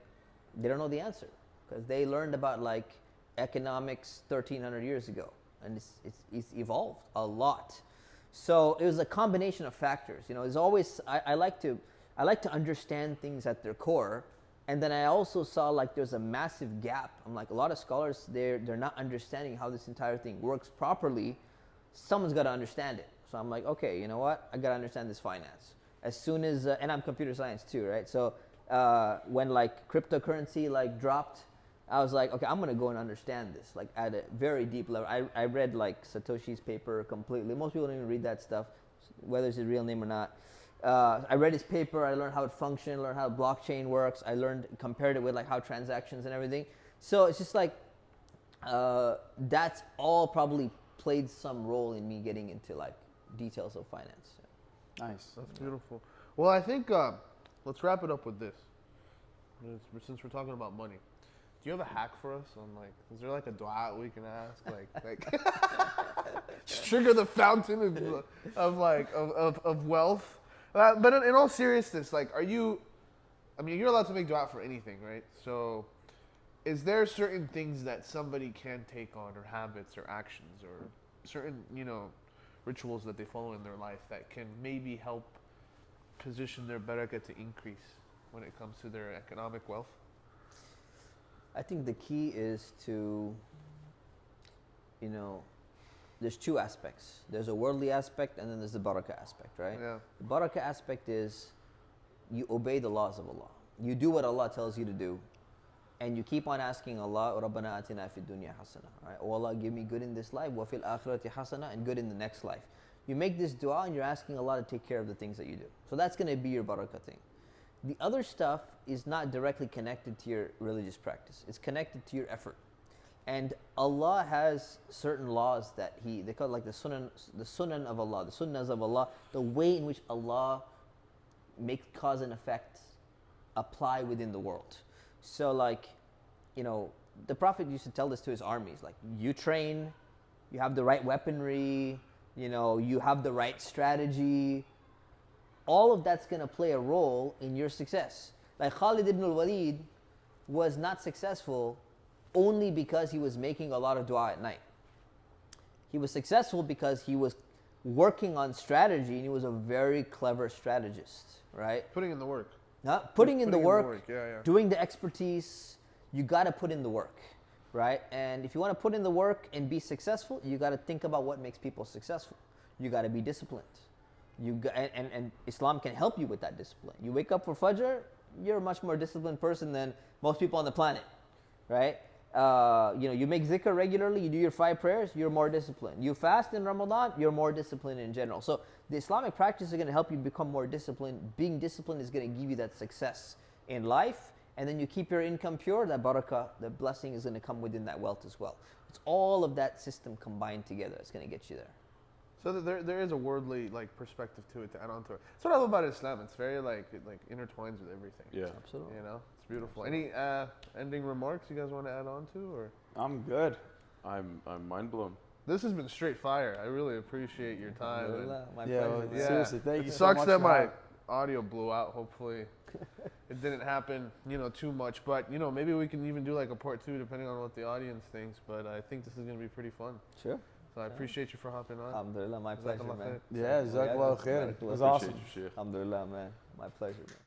they don't know the answer, because they learned about like economics 1,300 years ago, and it's evolved a lot. So it was a combination of factors. It's always I like to understand things at their core. And then I also saw like there's a massive gap. I'm like, a lot of scholars, they're not understanding how this entire thing works properly. Someone's got to understand it. So I'm like, okay, you know what? I got to understand this finance. As soon as, and I'm computer science too, right? So when like cryptocurrency like dropped, I was like, okay, I'm going to go and understand this like at a very deep level. I read like Satoshi's paper completely. Most people don't even read that stuff, whether it's his real name or not. I read his paper. I learned how it functioned, learned how blockchain works. I compared it with like how transactions and everything. So it's just like that's all probably played some role in me getting into like details of finance. Nice. That's beautiful. Well, I think let's wrap it up with this. Since we're talking about money, do you have a hack for us on like? Is there like a dua we can ask? Like trigger the fountain of wealth. But in all seriousness, like, you're allowed to make dua for anything, right? So is there certain things that somebody can take on, or habits or actions or certain, rituals that they follow in their life that can maybe help position their barakah to increase when it comes to their economic wealth? I think the key is to, there's two aspects. There's a worldly aspect, and then there's the barakah aspect, right? Yeah. The barakah aspect is you obey the laws of Allah. You do what Allah tells you to do, and you keep on asking Allah, Rabbana atina fid dunya hasana, right? Oh Allah, give me good in this life, wa fil akhirati hasana, and good in the next life. You make this dua and you're asking Allah to take care of the things that you do. So that's going to be your barakah thing. The other stuff is not directly connected to your religious practice. It's connected to your effort. And Allah has certain laws that they call it like the sunan of Allah, the sunnahs of Allah, the way in which Allah makes cause and effect apply within the world. So like, the Prophet used to tell this to his armies, like you train, you have the right weaponry, you have the right strategy. All of that's going to play a role in your success. Like Khalid ibn al-Walid was not successful only because he was making a lot of dua at night. He was successful because he was working on strategy and he was a very clever strategist, right? Putting in the work. Putting in the work, yeah. Doing the expertise, you got to put in the work, right? And if you want to put in the work and be successful, you got to think about what makes people successful. You got to be disciplined. And Islam can help you with that discipline. You wake up for Fajr, you're a much more disciplined person than most people on the planet, right? You make zikr regularly, you do your 5 prayers, you're more disciplined. You fast in Ramadan, you're more disciplined in general. So the Islamic practice is going to help you become more disciplined. Being disciplined is going to give you that success in life. And then you keep your income pure, that barakah, the blessing is going to come within that wealth as well. It's all of that system combined together that's going to get you there. So there is a worldly perspective to it to add on to it. That's what I love about Islam. It's very it intertwines with everything. Yeah, absolutely. It's beautiful. Any ending remarks you guys want to add on to, or? I'm good. I'm mind blown. This has been straight fire. I really appreciate your time. My pleasure. Seriously, thank you It so sucks much that for my having- audio blew out. Hopefully, it didn't happen, too much. But maybe we can even do a part 2 depending on what the audience thinks. But I think this is going to be pretty fun. Sure. So I appreciate you for hopping on. Alhamdulillah, my pleasure, man. Yeah, Jazakallah khair. It was awesome. Appreciate you, Sheikh. Alhamdulillah, man. My pleasure, man.